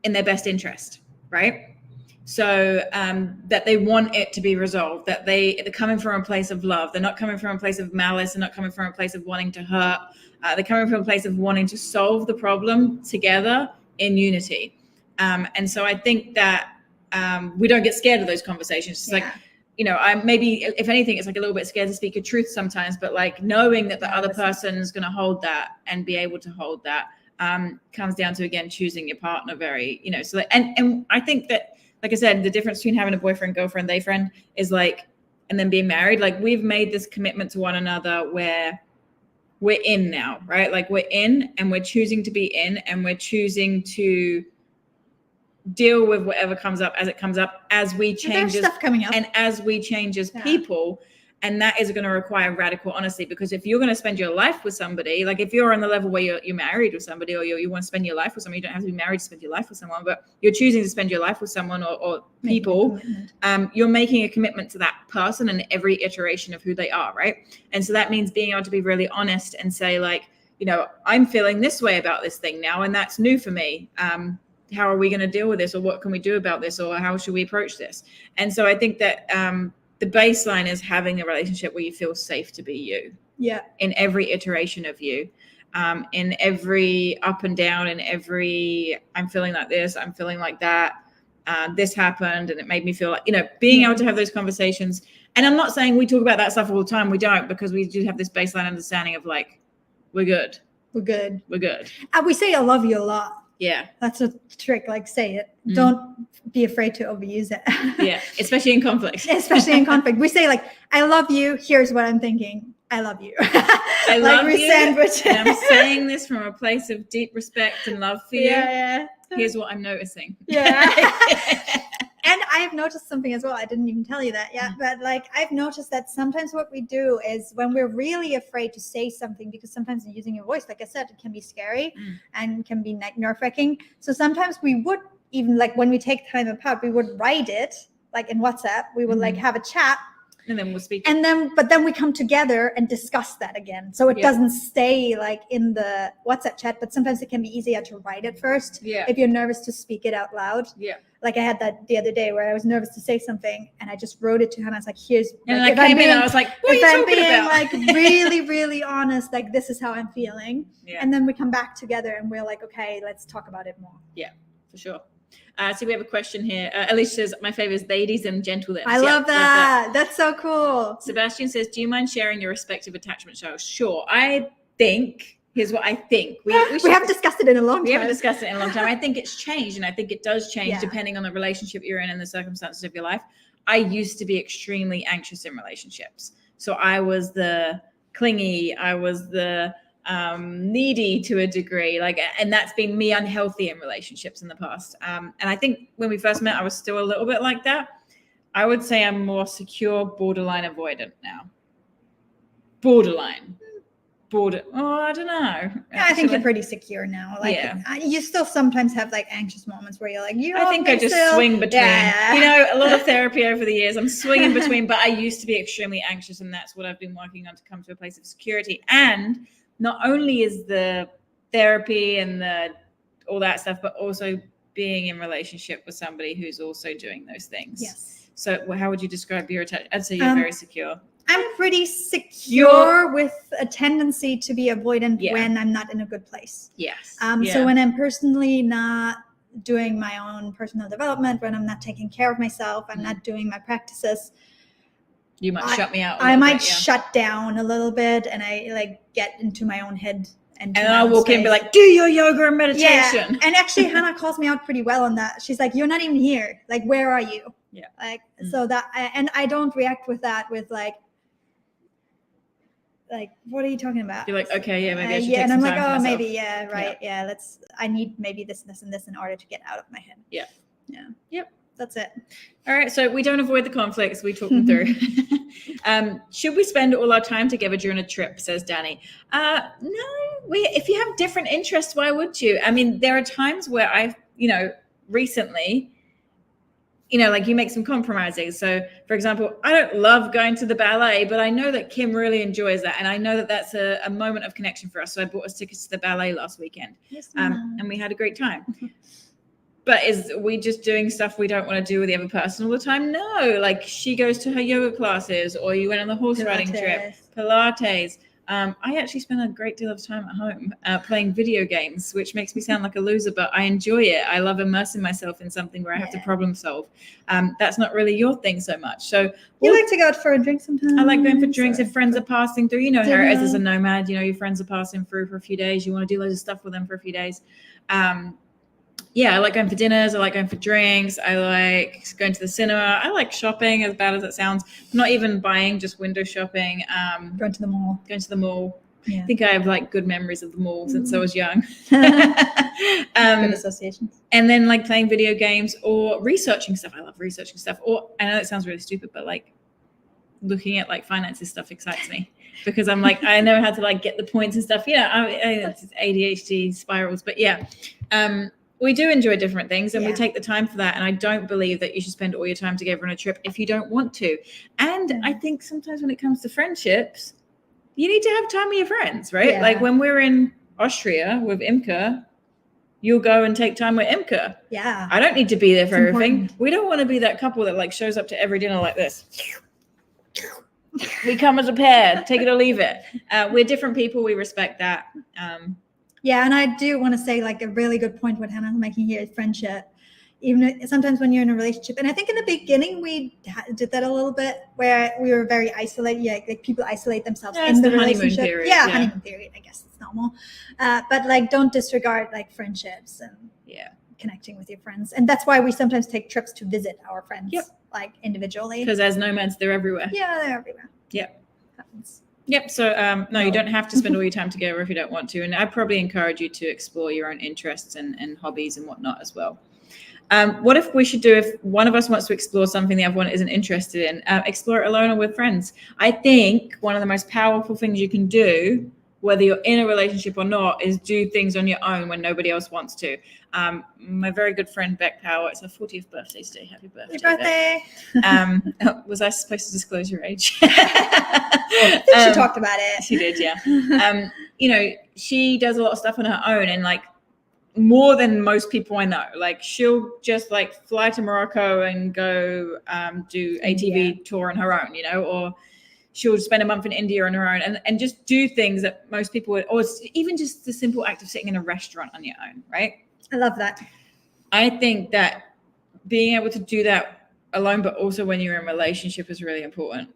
Speaker 1: in their best interest, right? So that they want it to be resolved, that they're coming from a place of love. They're not coming from a place of malice. They're not coming from a place of wanting to hurt. They're coming from a place of wanting to solve the problem together in unity. And so I think that we don't get scared of those conversations. It's like, I'm maybe, if anything, it's like a little bit scared to speak a truth sometimes, but like knowing that the other person is going to hold that and be able to hold that comes down to, again, choosing your partner very, so that, and I think that, like I said, the difference between having a boyfriend, girlfriend, they friend is like, and then being married, like we've made this commitment to one another where we're in now, right? Like we're in and we're choosing to be in and we're choosing to deal with whatever comes up as it comes up, as we change
Speaker 2: stuff coming up
Speaker 1: and as we change as people. And that is going to require radical honesty, because if you're going to spend your life with somebody, like if you're on the level where you're married with somebody, or you want to spend your life with someone, you don't have to be married to spend your life with someone, but you're choosing to spend your life with someone or people, you're making a commitment to that person and every iteration of who they are, right? And so that means being able to be really honest and say, like, you know, I'm feeling this way about this thing now, and that's new for me. How are we going to deal with this, or what can we do about this, or how should we approach this? And so I think that the baseline is having a relationship where you feel safe to be you.
Speaker 2: Yeah.
Speaker 1: In every iteration of you, in every up and down, in every I'm feeling like this, I'm feeling like that. This happened and it made me feel like, you know, being able to have those conversations. And I'm not saying we talk about that stuff all the time. We don't, because we do have this baseline understanding of like, we're good.
Speaker 2: We're good.
Speaker 1: We're good.
Speaker 2: We say I love you a lot.
Speaker 1: Yeah.
Speaker 2: That's a trick. Like, say it. Don't be afraid to overuse it.
Speaker 1: Yeah. Especially in conflict.
Speaker 2: Especially in conflict. We say like, I love you. Here's what I'm thinking. I love you.
Speaker 1: I
Speaker 2: like
Speaker 1: love you.
Speaker 2: Sandwich.
Speaker 1: And I'm saying this from a place of deep respect and love for you.
Speaker 2: Yeah.
Speaker 1: Here's what I'm noticing.
Speaker 2: Yeah. And I have noticed something as well. I didn't even tell you that yet. But like, I've noticed that sometimes what we do is when we're really afraid to say something, because sometimes using your voice, like I said, it can be scary and can be nerve-wracking. So sometimes we would even, like when we take time apart, we would write it like in WhatsApp. We would like have a chat.
Speaker 1: And then we'll speak.
Speaker 2: And then we come together and discuss that again. So it doesn't stay like in the WhatsApp chat, but sometimes it can be easier to write it first.
Speaker 1: Yeah.
Speaker 2: If you're nervous to speak it out loud.
Speaker 1: Yeah.
Speaker 2: Like I had that the other day where I was nervous to say something and I just wrote it to him. I was like, here's,
Speaker 1: and
Speaker 2: like,
Speaker 1: I came in and I was like, what are you talking about?
Speaker 2: Like really, really honest, like this is how I'm feeling.
Speaker 1: Yeah.
Speaker 2: And then we come back together and we're like, okay, let's talk about it more.
Speaker 1: Yeah, for sure. So we have a question here. Alicia says, my favorite is ladies and gentle lips.
Speaker 2: I love that. That's so cool.
Speaker 1: Sebastian says, do you mind sharing your respective attachment styles? Sure. I think, here's what I think. We
Speaker 2: haven't discussed it in a long time.
Speaker 1: We haven't discussed it in a long time. I think it's changed, and I think it does change depending on the relationship you're in and the circumstances of your life. I used to be extremely anxious in relationships. So I was the clingy. I was the needy to a degree, like, and that's been me unhealthy in relationships in the past. And I think when we first met, I was still a little bit like that. I would say I'm more secure, borderline avoidant now. I don't know.
Speaker 2: I think you're pretty secure now. Like, you still sometimes have like anxious moments where you're like, I think I just
Speaker 1: swing between. Yeah. You know, a lot of therapy over the years. I'm swinging between, but I used to be extremely anxious, and that's what I've been working on to come to a place of security. And not only is the therapy and all that stuff, but also being in relationship with somebody who's also doing those things.
Speaker 2: Yes.
Speaker 1: So how would you describe your attachment? I'd say you're very secure.
Speaker 2: I'm pretty secure with a tendency to be avoidant when I'm not in a good place.
Speaker 1: Yes.
Speaker 2: So when I'm personally not doing my own personal development, when I'm not taking care of myself, I'm not doing my practices,
Speaker 1: you might shut me out.
Speaker 2: I might shut down a little bit, and I like get into my own head. And
Speaker 1: I'll walk in and be like, do your yoga and meditation.
Speaker 2: Yeah. And actually, Hannah calls me out pretty well on that. She's like, you're not even here. Like, where are you?
Speaker 1: Yeah.
Speaker 2: Like, so that, and I don't react with that with like, what are you talking about?
Speaker 1: You're like, okay, maybe I should take
Speaker 2: and
Speaker 1: some
Speaker 2: I'm
Speaker 1: time
Speaker 2: like,
Speaker 1: for
Speaker 2: maybe,
Speaker 1: myself.
Speaker 2: right. Yeah. I need maybe this, and this in order to get out of my head.
Speaker 1: Yeah.
Speaker 2: Yeah.
Speaker 1: Yep.
Speaker 2: That's it.
Speaker 1: All right. So we don't avoid the conflicts. We talk them through. Should we spend all our time together during a trip, says Danny? No, if you have different interests, why would you? I mean, there are times where I've, recently, like you make some compromises. So for example, I don't love going to the ballet, but I know that Kim really enjoys that. And I know that that's a moment of connection for us. So I bought us tickets to the ballet last weekend.
Speaker 2: Yes,
Speaker 1: and we had a great time. But is we just doing stuff we don't want to do with the other person all the time? No, like she goes to her yoga classes, or you went on the horse riding trip, Pilates. I actually spend a great deal of time at home playing video games, which makes me sound like a loser, but I enjoy it. I love immersing myself in something where I have to problem solve. That's not really your thing so much. So
Speaker 2: you like to go out for a drink sometimes?
Speaker 1: I like going for drinks if friends are passing through. How it is as a nomad. Your friends are passing through for a few days. You want to do loads of stuff with them for a few days. I like going for dinners. I like going for drinks. I like going to the cinema. I like shopping, as bad as it sounds. Not even buying, just window shopping.
Speaker 2: Going to the mall.
Speaker 1: Yeah. I think I have like good memories of the mall since I was young.
Speaker 2: Good associations.
Speaker 1: And then like playing video games or researching stuff. I love researching stuff. Or I know it sounds really stupid, but like looking at like finances stuff excites me because I'm like, I know how to like get the points and stuff. It's ADHD spirals, but we do enjoy different things and we take the time for that. And I don't believe that you should spend all your time together on a trip if you don't want to. And I think sometimes when it comes to friendships, you need to have time with your friends, right?
Speaker 2: Yeah.
Speaker 1: Like when we're in Austria with Imke, you'll go and take time with Imke.
Speaker 2: Yeah.
Speaker 1: I don't need to be there for everything.
Speaker 2: Important.
Speaker 1: We don't want to be that couple that like shows up to every dinner like this. We come as a pair, take it or leave it. We're different people. We respect that.
Speaker 2: Yeah, and I do want to say like a really good point what Hannah's making here is friendship. Even sometimes when you're in a relationship, and I think in the beginning we did that a little bit where we were very isolated. Yeah, like people isolate themselves in the relationship.
Speaker 1: Period.
Speaker 2: Yeah, honeymoon period. I guess it's normal, but like don't disregard like friendships and connecting with your friends. And that's why we sometimes take trips to visit our friends, like individually.
Speaker 1: Because as nomads, they're everywhere.
Speaker 2: Yeah, they're everywhere.
Speaker 1: Yep. Yep. So no, you don't have to spend all your time together if you don't want to. And I probably encourage you to explore your own interests and hobbies and whatnot as well. What if we should do, if one of us wants to explore something the other one isn't interested in, explore it alone or with friends? I think one of the most powerful things you can do, whether you're in a relationship or not, is do things on your own when nobody else wants to. My very good friend Beck Power, it's her 40th birthday today. Happy birthday.
Speaker 2: Happy birthday.
Speaker 1: Was I supposed to disclose your age?
Speaker 2: I think she talked about it.
Speaker 1: She did, yeah. She does a lot of stuff on her own and like more than most people I know. Like she'll just like fly to Morocco and go do ATV tour on her own, or she'll spend a month in India on her own and just do things that most people would, or even just the simple act of sitting in a restaurant on your own, right?
Speaker 2: I love that.
Speaker 1: I think that being able to do that alone, but also when you're in a relationship is really important.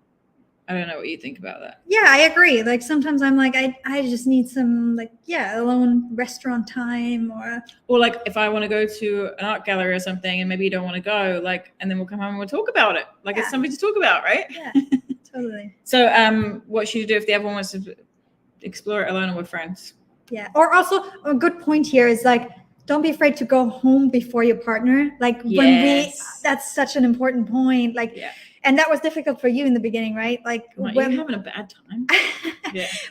Speaker 1: I don't know what you think about that.
Speaker 2: Yeah, I agree. Like sometimes I'm like, I just need some alone restaurant time
Speaker 1: or like if I want to go to an art gallery or something and maybe you don't want to go, like, and then we'll come home and we'll talk about it. Like it's something to talk about, right?
Speaker 2: Yeah, totally.
Speaker 1: So what should you do if the other one wants to explore it alone or with friends?
Speaker 2: Yeah. Or also a good point here is like, don't be afraid to go home before your partner. Like that's such an important point. Like, and that was difficult for you in the beginning, right? Like
Speaker 1: when you're having a bad time.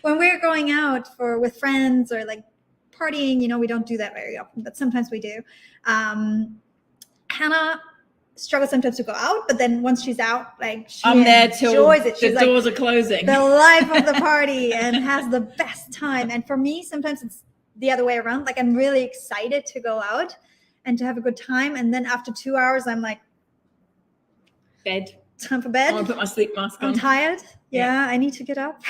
Speaker 2: When we're going out with friends or like partying, we don't do that very often, but sometimes we do. Hannah struggles sometimes to go out, but then once she's out, like
Speaker 1: I'm there till
Speaker 2: the
Speaker 1: doors are closing.
Speaker 2: The life of the party and has the best time. And for me, sometimes it's the other way around. Like I'm really excited to go out and to have a good time. And then after 2 hours, I'm like,
Speaker 1: bed.
Speaker 2: Time for bed.
Speaker 1: I want to put my sleep mask on.
Speaker 2: I'm tired. Yeah, I need to get up.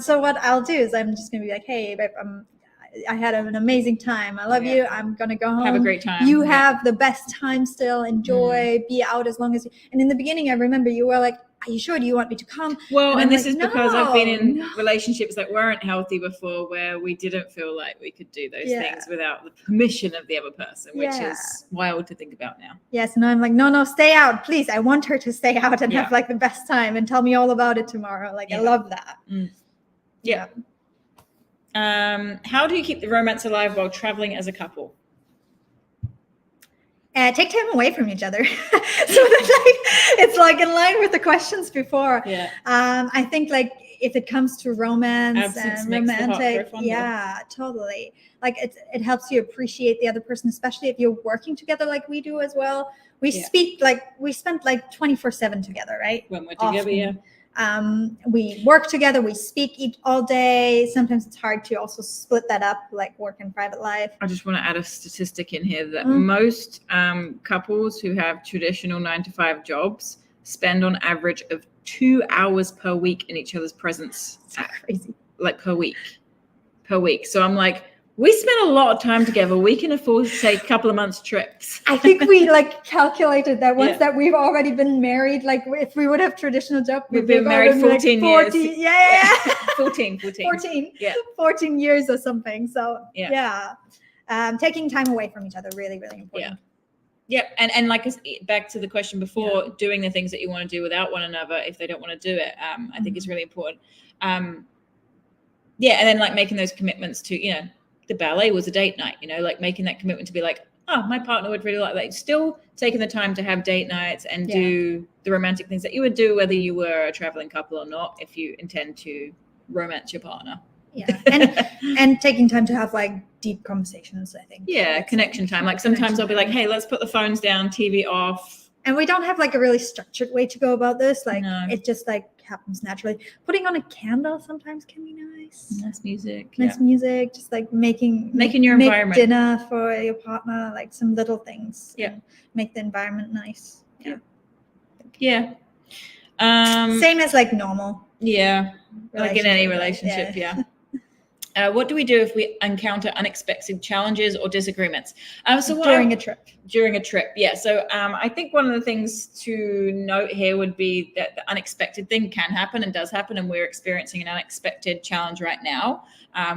Speaker 2: So what I'll do is I'm just going to be like, hey, babe, I had an amazing time. I love you. I'm going to go home.
Speaker 1: Have a great time.
Speaker 2: You have the best time still. Enjoy. Be out as long as you. And in the beginning, I remember you were like, are you sure? Do you want me to come?
Speaker 1: Well, and this is because I've been in relationships that weren't healthy before where we didn't feel like we could do those things without the permission of the other person, which is wild to think about now.
Speaker 2: Yes. And I'm like, no, stay out. Please. I want her to stay out and have like the best time and tell me all about it tomorrow. Like, I love that.
Speaker 1: Yeah. How do you keep the romance alive while traveling as a couple?
Speaker 2: Take time away from each other. So it's like in line with the questions before. I think like if it comes to romance and romantic, totally. Like it helps you appreciate the other person, especially if you're working together like we do as well. We speak we spend like 24/7 together, right?
Speaker 1: When we're together,
Speaker 2: we work together, we speak all day. Sometimes it's hard to also split that up, like work and private life.
Speaker 1: I just want to add a statistic in here that most couples who have traditional 9-to-5 jobs spend on average of 2 hours per week in each other's presence.
Speaker 2: That's crazy.
Speaker 1: Like per week. So I'm like, we spend a lot of time together. We can afford to take a couple of months trips.
Speaker 2: I think we like calculated that once that we've already been married, like if we would have traditional job,
Speaker 1: we've been married 14 years.
Speaker 2: 14. 14 years or something. So taking time away from each other, really, really important.
Speaker 1: Yeah. And like back to the question before, doing the things that you want to do without one another, if they don't want to do it, I think is really important. And then like making those commitments to, the ballet was a date night, like making that commitment to be like, oh, my partner would really like that. Still taking the time to have date nights and do the romantic things that you would do whether you were a traveling couple or not, if you intend to romance your partner.
Speaker 2: Yeah, and taking time to have like deep conversations, I think.
Speaker 1: Yeah, connection time. Like sometimes I'll be like, hey, let's put the phones down, TV off.
Speaker 2: And we don't have like a really structured way to go about this. Like it just like happens naturally. Putting on a candle sometimes can be nice.
Speaker 1: Nice music.
Speaker 2: Nice music. Just like making
Speaker 1: your environment.
Speaker 2: Dinner for your partner, like some little things.
Speaker 1: Yeah.
Speaker 2: Make the environment nice. Yeah.
Speaker 1: Yeah.
Speaker 2: Same as like normal.
Speaker 1: Yeah. Like in any relationship. Yeah. What do we do if we encounter unexpected challenges or disagreements?
Speaker 2: During a trip.
Speaker 1: During a trip, yeah. So I think one of the things to note here would be that the unexpected thing can happen and does happen, and we're experiencing an unexpected challenge right now,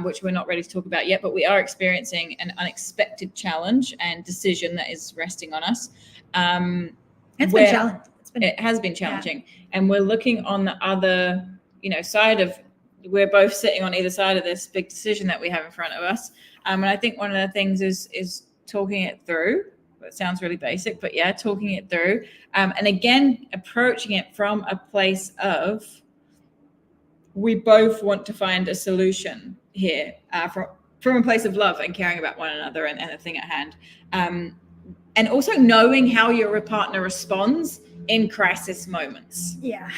Speaker 1: which we're not ready to talk about yet, but we are experiencing an unexpected challenge and decision that is resting on us.
Speaker 2: It's been challenging.
Speaker 1: It has been challenging, and we're looking on the other, side of. We're both sitting on either side of this big decision that we have in front of us. And I think one of the things is talking it through. It sounds really basic, but yeah, talking it through. And again, approaching it from a place of, we both want to find a solution here from a place of love and caring about one another and the thing at hand. And also knowing how your partner responds in crisis moments.
Speaker 2: Yeah.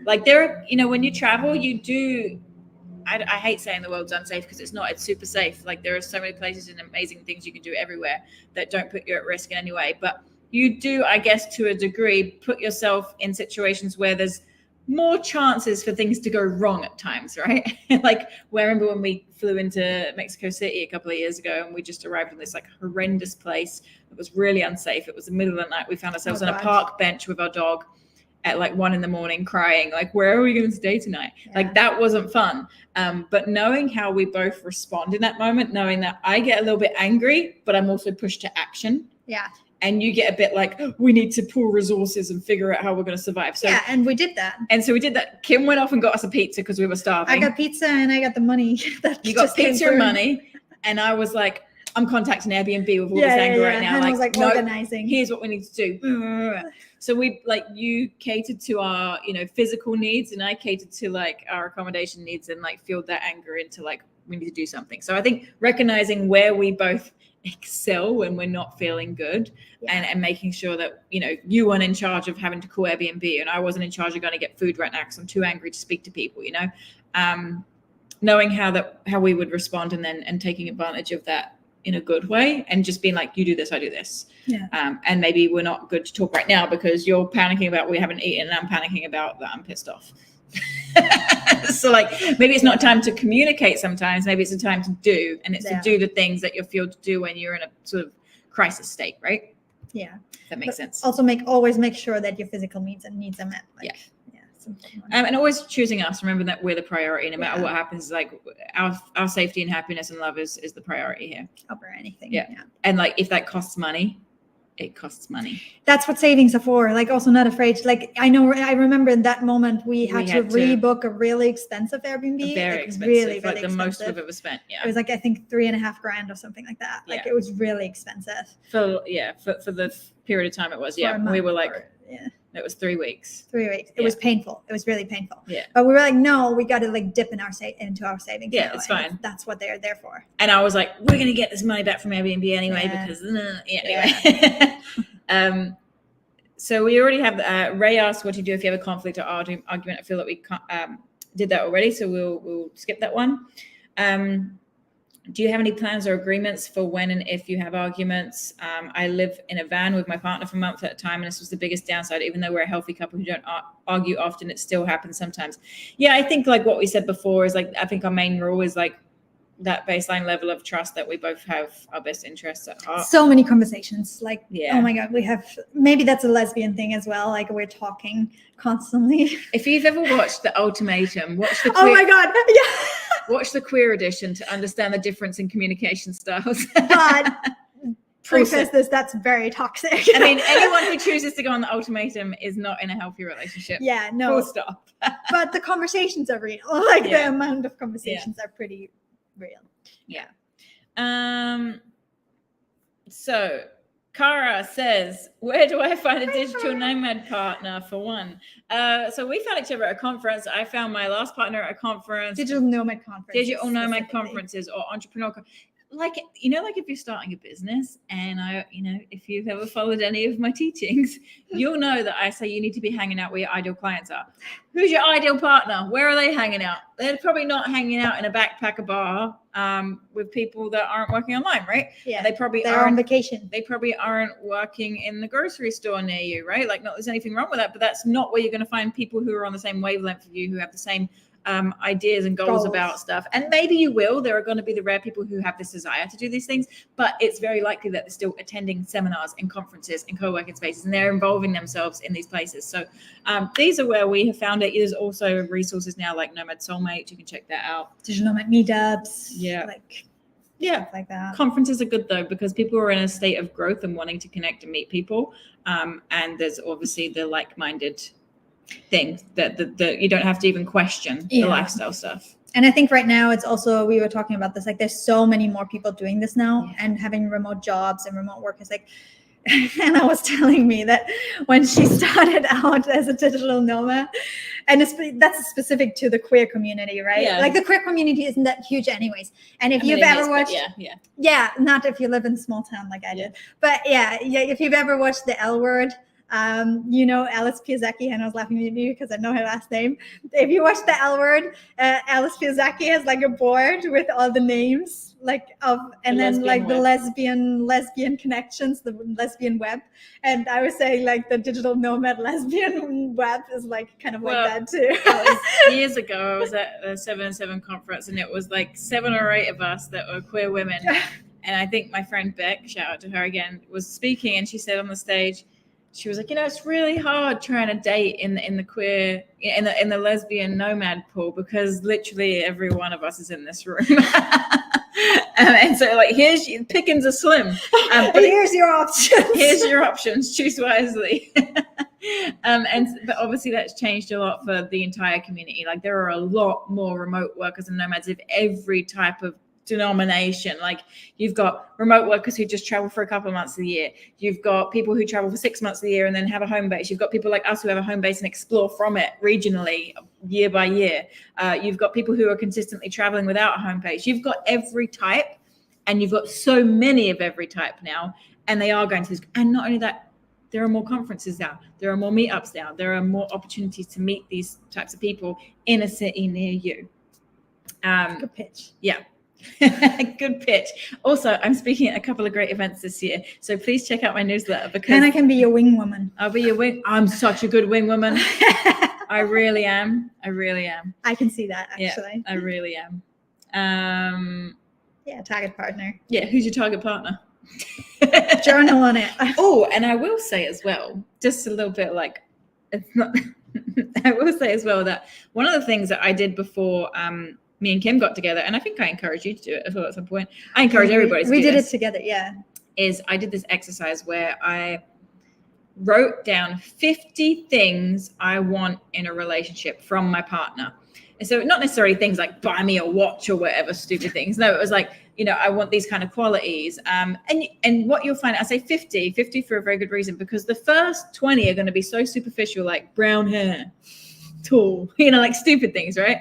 Speaker 1: Like there are, when you travel, you do, I hate saying the world's unsafe because it's not, it's super safe. Like there are so many places and amazing things you can do everywhere that don't put you at risk in any way. But you do, I guess, to a degree, put yourself in situations where there's more chances for things to go wrong at times, right? Like, I remember when we flew into Mexico City a couple of years ago and we just arrived in this like horrendous place that was really unsafe. It was the middle of the night. We found ourselves on a park bench with our dog at like 1 a.m, crying, like, where are we going to stay tonight? Yeah. Like that wasn't fun. But knowing how we both respond in that moment, knowing that I get a little bit angry, but I'm also pushed to action.
Speaker 2: Yeah.
Speaker 1: And you get a bit like, oh, we need to pool resources and figure out how we're going to survive. So
Speaker 2: yeah, and we did that.
Speaker 1: And so we did that. Kim went off and got us a pizza because we were starving.
Speaker 2: I got pizza and I got the money.
Speaker 1: You got pizza and money. And I was like, I'm contacting Airbnb with all this anger right now.
Speaker 2: And I was like organizing.
Speaker 1: Here's what we need to do. So we you catered to our, physical needs, and I catered to like our accommodation needs and like fueled that anger into like, we need to do something. So I think recognizing where we both excel when we're not feeling good, and making sure that you weren't in charge of having to call Airbnb and I wasn't in charge of going to get food right now because I'm too angry to speak to people, knowing how we would respond and taking advantage of that in a good way, and just being like, you do this, I do this. And maybe we're not good to talk right now because you're panicking about we haven't eaten and I'm panicking about that I'm pissed off. So like maybe it's not time to communicate sometimes, maybe it's a time to do, and it's to do the things that you're fueled to do when you're in a sort of crisis state, right?
Speaker 2: Yeah,
Speaker 1: that makes sense.
Speaker 2: Also always make sure that your physical needs are met.
Speaker 1: And always choosing us. Remember that we're the priority no matter what happens. Like our safety and happiness and love is the priority here
Speaker 2: over anything.
Speaker 1: And like if that costs money, it costs money.
Speaker 2: That's what savings are for. Like also not afraid. Like I remember in that moment we had to rebook a really expensive Airbnb.
Speaker 1: Very expensive.
Speaker 2: Really
Speaker 1: like the
Speaker 2: expensive.
Speaker 1: most we've ever spent. Yeah.
Speaker 2: It was like I think $3,500 or something like that. Like it was really expensive.
Speaker 1: For the period of time it was. We were like it was 3 weeks.
Speaker 2: 3 weeks. It was painful. It was really painful.
Speaker 1: Yeah.
Speaker 2: But we were like, no, we got to like dip into our savings.
Speaker 1: Yeah, it's fine.
Speaker 2: That's what they're there for.
Speaker 1: And I was like, we're going to get this money back from Airbnb anyway because anyway. So we already have Ray asked, what do you do if you have a conflict or argument? I feel that we did that already, so we'll skip that one. Do you have any plans or agreements for when and if you have arguments? I live in a van with my partner for a month at a time, and this was the biggest downside. Even though we're a healthy couple who don't argue often, it still happens sometimes. Yeah, I think like what we said before is like, I think our main rule is like that baseline level of trust that we both have our best interests at heart.
Speaker 2: So many conversations. Like, oh my God, we have, maybe that's a lesbian thing as well. Like we're talking constantly.
Speaker 1: If you've ever watched The Ultimatum, watch the
Speaker 2: oh my God. Yeah.
Speaker 1: Watch the queer edition to understand the difference in communication styles.
Speaker 2: But preface this, that's very toxic.
Speaker 1: I mean, anyone who chooses to go on The Ultimatum is not in a healthy relationship.
Speaker 2: Yeah, no.
Speaker 1: Full stop.
Speaker 2: But the conversations are real. Like the amount of conversations are pretty real.
Speaker 1: Yeah. So Cara says, where do I find a digital nomad partner for one? So we found each other at a conference. I found my last partner at a conference.
Speaker 2: Digital nomad conferences.
Speaker 1: Digital nomad conferences or entrepreneur like, you know, like if you're starting a business and if you've ever followed any of my teachings, you'll know that I say you need to be hanging out where your ideal clients are. Who's your ideal partner? Where are they hanging out? They're probably not hanging out in a backpacker bar with people that aren't working online, right?
Speaker 2: Yeah.
Speaker 1: They're
Speaker 2: on vacation.
Speaker 1: They probably aren't working in the grocery store near you, right? Like, not there's anything wrong with that, but that's not where you're going to find people who are on the same wavelength of you, who have the same ideas and goals about stuff. And maybe you will. There are going to be the rare people who have this desire to do these things, but it's very likely that they're still attending seminars and conferences and co-working spaces, and they're involving themselves in these places. So these are where we have found it. There's also resources now like Nomad Soulmate. You can check that out.
Speaker 2: Digital nomad meetups.
Speaker 1: Yeah.
Speaker 2: Stuff like that.
Speaker 1: Conferences are good though, because people are in a state of growth and wanting to connect and meet people. And there's obviously the like-minded thing that you don't have to even question the lifestyle stuff.
Speaker 2: And I think right now it's also, we were talking about this, like there's so many more people doing this now and having remote jobs and remote work is like, Anna was telling me that when she started out as a digital nomad, and that's specific to the queer community, right?
Speaker 1: Yeah.
Speaker 2: Like the queer community isn't that huge anyways. And if you've ever watched, not if you live in a small town like I did, but if you've ever watched The L Word, Alice Piasecki, and I was laughing at you because I know her last name. If you watch The L Word, Alice Piasecki has like a board with all the names the lesbian connections, the lesbian web. And I was saying like the digital nomad lesbian web is like kind of like that too.
Speaker 1: Years ago, I was at the 7 conference, and it was like 7 or 8 of us that were queer women. And I think my friend Beck, shout out to her again, was speaking, and she said on the stage, she was like, it's really hard trying to date in the queer, in the lesbian nomad pool, because literally every one of us is in this room. And so like, pickings are slim. But
Speaker 2: here's your options.
Speaker 1: Here's your options. Choose wisely. But obviously that's changed a lot for the entire community. Like there are a lot more remote workers and nomads of every type of denomination. Like you've got remote workers who just travel for a couple of months of the year. You've got people who travel for 6 months of the year and then have a home base. You've got people like us who have a home base and explore from it regionally year by year. You've got people who are consistently traveling without a home base. You've got every type, and you've got so many of every type now, and they are going to this. And not only that, there are more conferences now. There are more meetups now. There are more opportunities to meet these types of people in a city near you.
Speaker 2: Good pitch.
Speaker 1: Yeah. Good pitch. Also, I'm speaking at a couple of great events this year, so please check out my newsletter, because
Speaker 2: and I can be your wing woman.
Speaker 1: I'll be your wing. I'm such a good wing woman. I really am.
Speaker 2: I can see that actually.
Speaker 1: I really am.
Speaker 2: Target partner.
Speaker 1: Yeah, who's your target partner?
Speaker 2: Journal on it.
Speaker 1: Oh, and I will say as well, just a little bit like it's not. I will say as well that one of the things that I did before me and Kim got together, and I think I encouraged you to do it as well at some point. I encourage everybody to do this.
Speaker 2: We did it together, yeah.
Speaker 1: Is I did this exercise where I wrote down 50 things I want in a relationship from my partner. And so not necessarily things like buy me a watch or whatever stupid things. No, it was like, I want these kind of qualities. And what you'll find, I say 50 for a very good reason, because the first 20 are going to be so superficial, like brown hair, tall, like stupid things, right?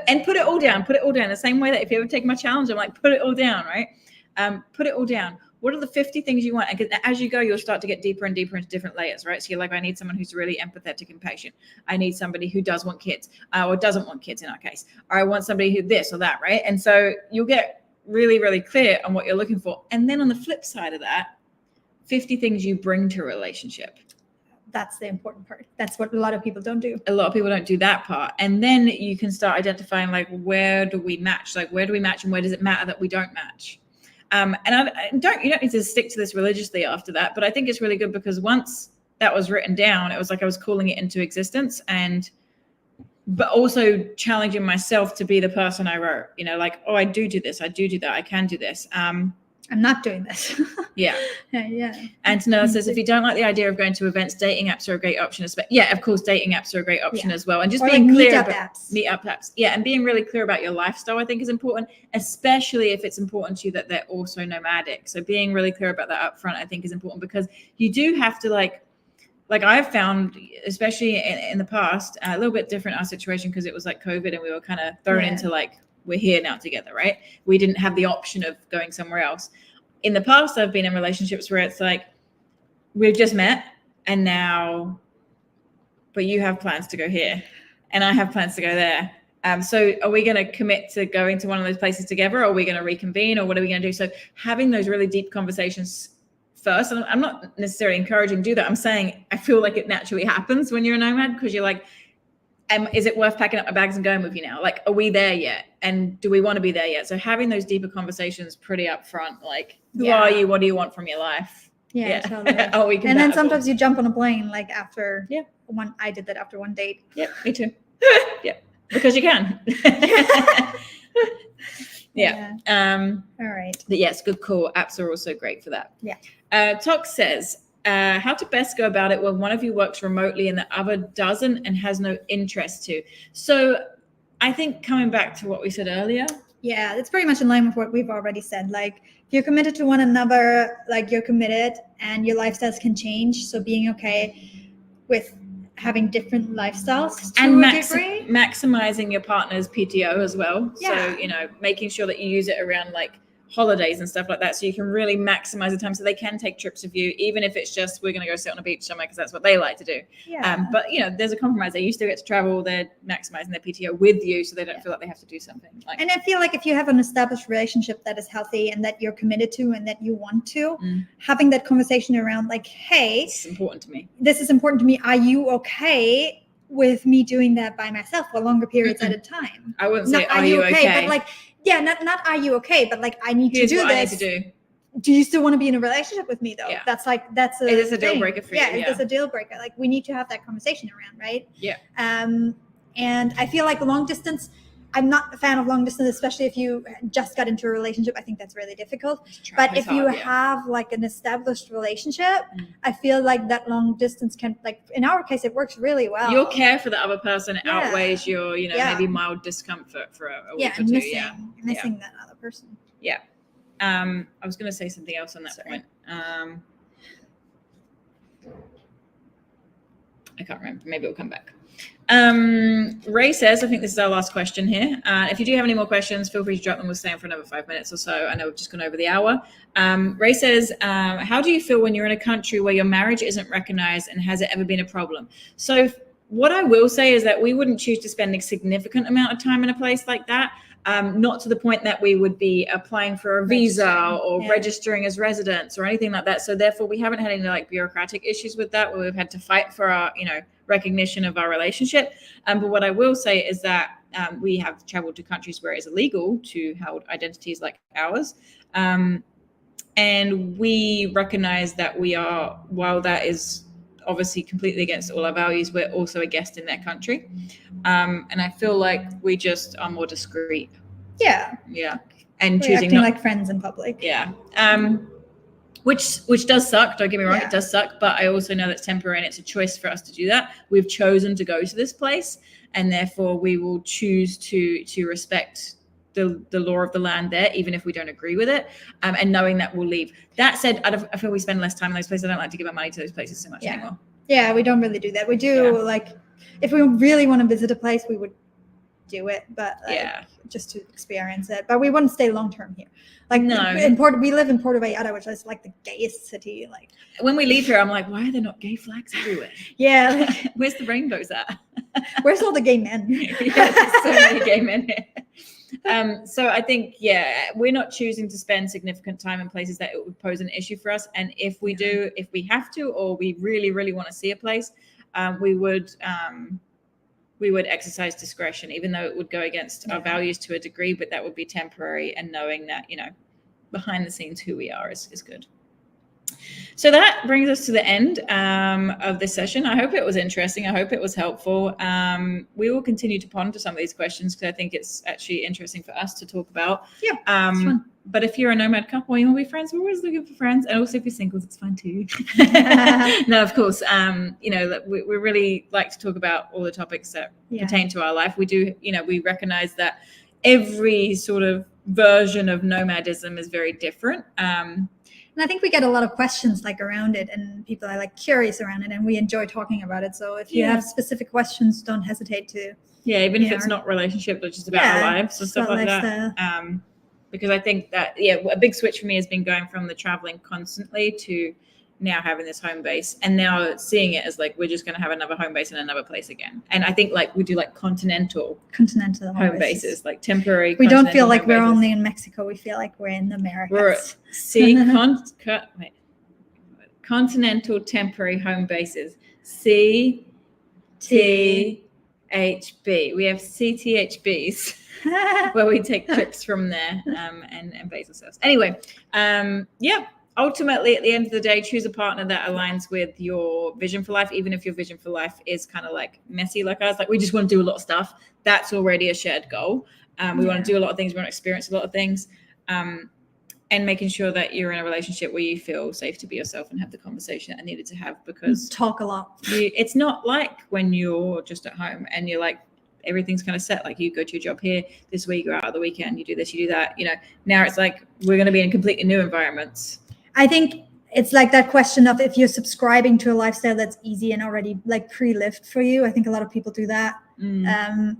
Speaker 1: And put it all down the same way that if you ever take my challenge, I'm like, put it all down, right? Put it all down. What are the 50 things you want? And as you go, you'll start to get deeper and deeper into different layers, right? So you're like, I need someone who's really empathetic and patient. I need somebody who does want kids, or doesn't want kids in our case. Or I want somebody who this or that, right? And so you'll get really, really clear on what you're looking for. And then on the flip side of that, 50 things you bring to a relationship.
Speaker 2: That's the important part. That's what a lot of people don't do.
Speaker 1: A lot of people don't do that part. And then you can start identifying, like, where do we match? Like, where do we match, and where does it matter that we don't match? And you don't need to stick to this religiously after that, but I think it's really good, because once that was written down, it was like I was calling it into existence, but also challenging myself to be the person I wrote, like, oh, I do this, I do that, I can do this.
Speaker 2: I'm not doing this.
Speaker 1: Yeah.
Speaker 2: Yeah.
Speaker 1: And Tanella says, if you don't like the idea of going to events, dating apps are a great option. Yeah, of course, dating apps are a great option as well. And just being
Speaker 2: like
Speaker 1: clear
Speaker 2: about
Speaker 1: meetup apps. Yeah, and being really clear about your lifestyle, I think, is important, especially if it's important to you that they're also nomadic. So being really clear about that up front, I think, is important, because you do have to like I've found, especially in the past, a little bit different our situation because it was like COVID and we were kind of thrown into like, we're here now together, right? We didn't have the option of going somewhere else. In the past, I've been in relationships where it's like, we've just met and now, but you have plans to go here and I have plans to go there. So are we going to commit to going to one of those places together, or are we going to reconvene, or what are we going to do? So having those really deep conversations first, and I'm not necessarily encouraging to do that. I'm saying I feel like it naturally happens when you're a nomad, because you're like, is it worth packing up my bags and going with you now? Like, are we there yet? And do we want to be there yet? So having those deeper conversations pretty upfront, like, who are you? What do you want from your life?
Speaker 2: Yeah. Totally.
Speaker 1: Are we compatible?
Speaker 2: And then sometimes you jump on a plane, like after I did that after one date.
Speaker 1: Yep, me too. Yeah, because you can. Yeah.
Speaker 2: All right.
Speaker 1: But yes, good call. Apps are also great for that.
Speaker 2: Yeah.
Speaker 1: Tox says, how to best go about it when one of you works remotely and the other doesn't and has no interest to. So I think coming back to what we said earlier.
Speaker 2: Yeah, it's pretty much in line with what we've already said. Like, if you're committed to one another, like, you're committed and your lifestyles can change. So being okay with having different lifestyles to a degree.
Speaker 1: Maximizing your partner's PTO as well.
Speaker 2: Yeah.
Speaker 1: So, you know, making sure that you use it around like holidays and stuff like that, so you can really maximize the time, so they can take trips with you, even if it's just, we're going to go sit on a beach somewhere because that's what they like to do. But you know, there's a compromise. They used to get to travel, they're maximizing their PTO with you, so they don't feel like they have to do something like.
Speaker 2: And I feel like if you have an established relationship that is healthy and that you're committed to and that you want to, having that conversation around like, hey,
Speaker 1: this is important to me,
Speaker 2: are you okay with me doing that by myself for longer periods at a time?
Speaker 1: I wouldn't say are you okay,
Speaker 2: but like, yeah, not are you okay, but like, I need to do this.
Speaker 1: I need to do.
Speaker 2: Do you still want to be in a relationship with me though?
Speaker 1: Yeah.
Speaker 2: That's a
Speaker 1: is this a deal breaker for you?
Speaker 2: Yeah, is this a deal breaker? Like, we need to have that conversation around, right?
Speaker 1: Yeah.
Speaker 2: And I feel like long distance, I'm not a fan of long distance, especially if you just got into a relationship. I think that's really difficult. But if you have like an established relationship, I feel like that long distance can, like, in our case, it works really well.
Speaker 1: Your care for the other person outweighs your, you know, maybe mild discomfort for a week or two.
Speaker 2: Missing that other person.
Speaker 1: Yeah. I was going to say something else on that point. I can't remember. Maybe it'll come back. Ray says, I think this is our last question here. If you do have any more questions, feel free to drop them. We'll stay on for another 5 minutes or so. I know we've just gone over the hour. Ray says, how do you feel when you're in a country where your marriage isn't recognized, and has it ever been a problem? So what I will say is that we wouldn't choose to spend a significant amount of time in a place like that. Not to the point that we would be applying for a visa or registering as residents or anything like that. So therefore, we haven't had any like bureaucratic issues with that, where we've had to fight for our, you know, recognition of our relationship. But what I will say is that we have traveled to countries where it's illegal to hold identities like ours. And we recognize that we are, while that is obviously completely against all our values, we're also a guest in their country. And I feel like we just are more discreet.
Speaker 2: Yeah.
Speaker 1: And
Speaker 2: we're
Speaker 1: choosing
Speaker 2: acting like friends in public.
Speaker 1: Which does suck. Don't get me wrong, it does suck. But I also know that's temporary, and it's a choice for us to do that. We've chosen to go to this place, and therefore we will choose to respect the law of the land there, even if we don't agree with it, and knowing that we'll leave. That said, I feel we spend less time in those places. I don't like to give our money to those places so much anymore.
Speaker 2: Yeah, we don't really do that. We do like, if we really want to visit a place, we would do it, but like, just to experience it. But we wouldn't stay long term here. Like, we live in Puerto Vallarta, which is like the gayest city. Like, when we leave here, I'm like, why are there not gay flags everywhere? Like, where's the rainbows at? Where's all the gay men? There's so many gay men here. So I think, we're not choosing to spend significant time in places that it would pose an issue for us. And if we do, if we have to, or we really, really want to see a place, we would exercise discretion, even though it would go against our values to a degree, but that would be temporary, and knowing that, you know, behind the scenes, who we are is good.
Speaker 1: So that brings us to the end of this session. I hope it was interesting. I hope it was helpful. We will continue to ponder some of these questions because I think it's actually interesting for us to talk about.
Speaker 2: Yeah, it's fun.
Speaker 1: But if you're a nomad couple, you want to be friends, we're always looking for friends. And also if you're singles, it's fun too. No, of course. We really like to talk about all the topics that pertain to our life. We do, we recognize that every sort of version of nomadism is very different.
Speaker 2: And I think we get a lot of questions like around it, and people are like curious around it, and we enjoy talking about it. So if you have specific questions, don't hesitate to.
Speaker 1: Yeah, even if it's not relationship, but just about our lives and stuff like that. Because I think that, a big switch for me has been going from the traveling constantly to now having this home base, and now seeing it as like we're just going to have another home base in another place again. And I think like we do like continental home bases, like temporary.
Speaker 2: We don't feel like we're only in Mexico. We feel like we're in the Americas.
Speaker 1: Continental temporary home bases. CTHB. We have CTHBs where we take trips from there and base ourselves. Anyway, ultimately, at the end of the day, choose a partner that aligns with your vision for life, even if your vision for life is kind of like messy like us. Like we just want to do a lot of stuff. That's already a shared goal. We want to do a lot of things. We want to experience a lot of things. And making sure that you're in a relationship where you feel safe to be yourself and have the conversation that I needed to have, because
Speaker 2: talk a lot.
Speaker 1: It's not like when you're just at home and you're like, everything's kind of set. Like you go to your job here this week, you're out of the weekend, you do this, you do that. Now it's like we're going to be in completely new environments.
Speaker 2: I think it's like that question of if you're subscribing to a lifestyle that's easy and already like pre-lived for you. I think a lot of people do that.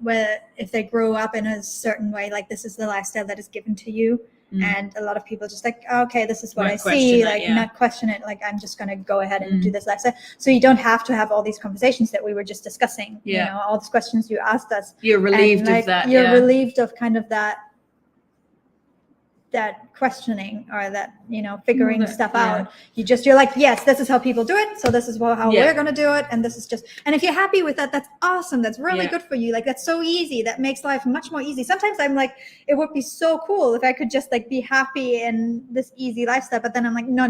Speaker 2: Where if they grow up in a certain way, like this is the lifestyle that is given to you. And a lot of people just like, okay, this is what I see, like not question it. Like, I'm just going to go ahead and do this lifestyle. So you don't have to have all these conversations that we were just discussing, all these questions you asked us.
Speaker 1: You're relieved of that.
Speaker 2: You're relieved of kind of that questioning or that, figuring stuff out. You're like, yes, this is how people do it. So this is how we're going to do it. And this is just, and if you're happy with that, that's awesome. That's really good for you. Like, that's so easy. That makes life much more easy. Sometimes I'm like, it would be so cool if I could just like be happy in this easy lifestyle. But then I'm like, no.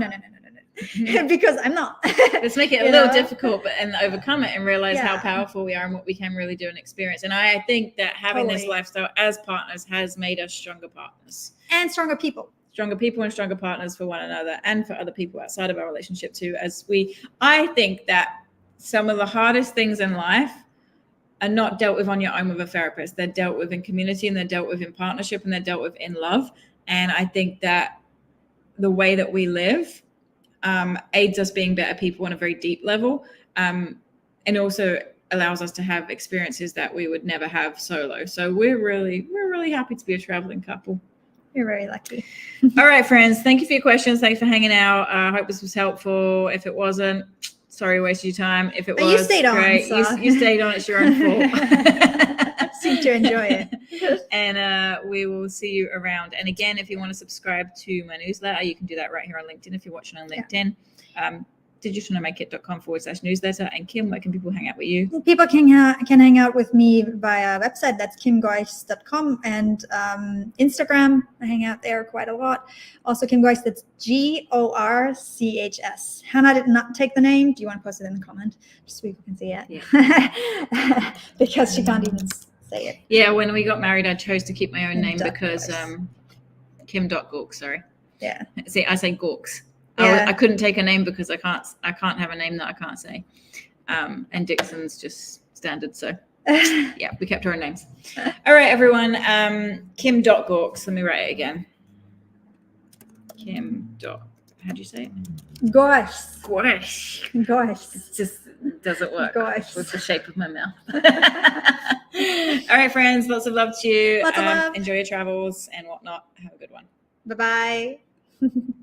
Speaker 2: Because I'm not.
Speaker 1: Let's make it a little difficult, and overcome it and realize how powerful we are and what we can really do and experience. And I think that having this lifestyle as partners has made us stronger partners.
Speaker 2: And stronger people
Speaker 1: and stronger partners for one another and for other people outside of our relationship too. I think that some of the hardest things in life are not dealt with on your own with a therapist. They're dealt with in community, and they're dealt with in partnership, and they're dealt with in love. And I think that the way that we live aids us being better people on a very deep level, and also allows us to have experiences that we would never have solo. So we're really happy to be a traveling couple.
Speaker 2: You're very lucky.
Speaker 1: All right, friends. Thank you for your questions. Thanks for hanging out. I hope this was helpful. If it wasn't, sorry, wasted your time. If it was,
Speaker 2: you stayed
Speaker 1: great.
Speaker 2: On. So.
Speaker 1: You stayed on. It's your own fault.
Speaker 2: Seem to enjoy it.
Speaker 1: And we will see you around. And again, if you want to subscribe to my newsletter, you can do that right here on LinkedIn if you're watching on LinkedIn. digitalnomadkit.com/newsletter. And Kim, where can people hang out with you?
Speaker 2: People can hang out with me via website. That's kimgoice.com, and Instagram. I hang out there quite a lot. Also, Kim Goice. That's GORCHS. Hannah did not take the name. Do you want to post it in the comment just so people can see it?
Speaker 1: Yeah.
Speaker 2: Because she can't even say it.
Speaker 1: Yeah, when we got married, I chose to keep my own name because Kim.Gorks. Sorry.
Speaker 2: Yeah.
Speaker 1: See, I say Gorks.
Speaker 2: Yeah.
Speaker 1: I couldn't take a name because I can't have a name that I can't say. And Dixon's just standard. So yeah, we kept our own names. All right, everyone. Kim.Gorks. Let me write it again. How do you say it?
Speaker 2: Gosh.
Speaker 1: It just doesn't work with the shape of my mouth. All right, friends. Lots of love to you.
Speaker 2: Lots of love.
Speaker 1: Enjoy your travels and whatnot. Have a good one.
Speaker 2: Bye-bye.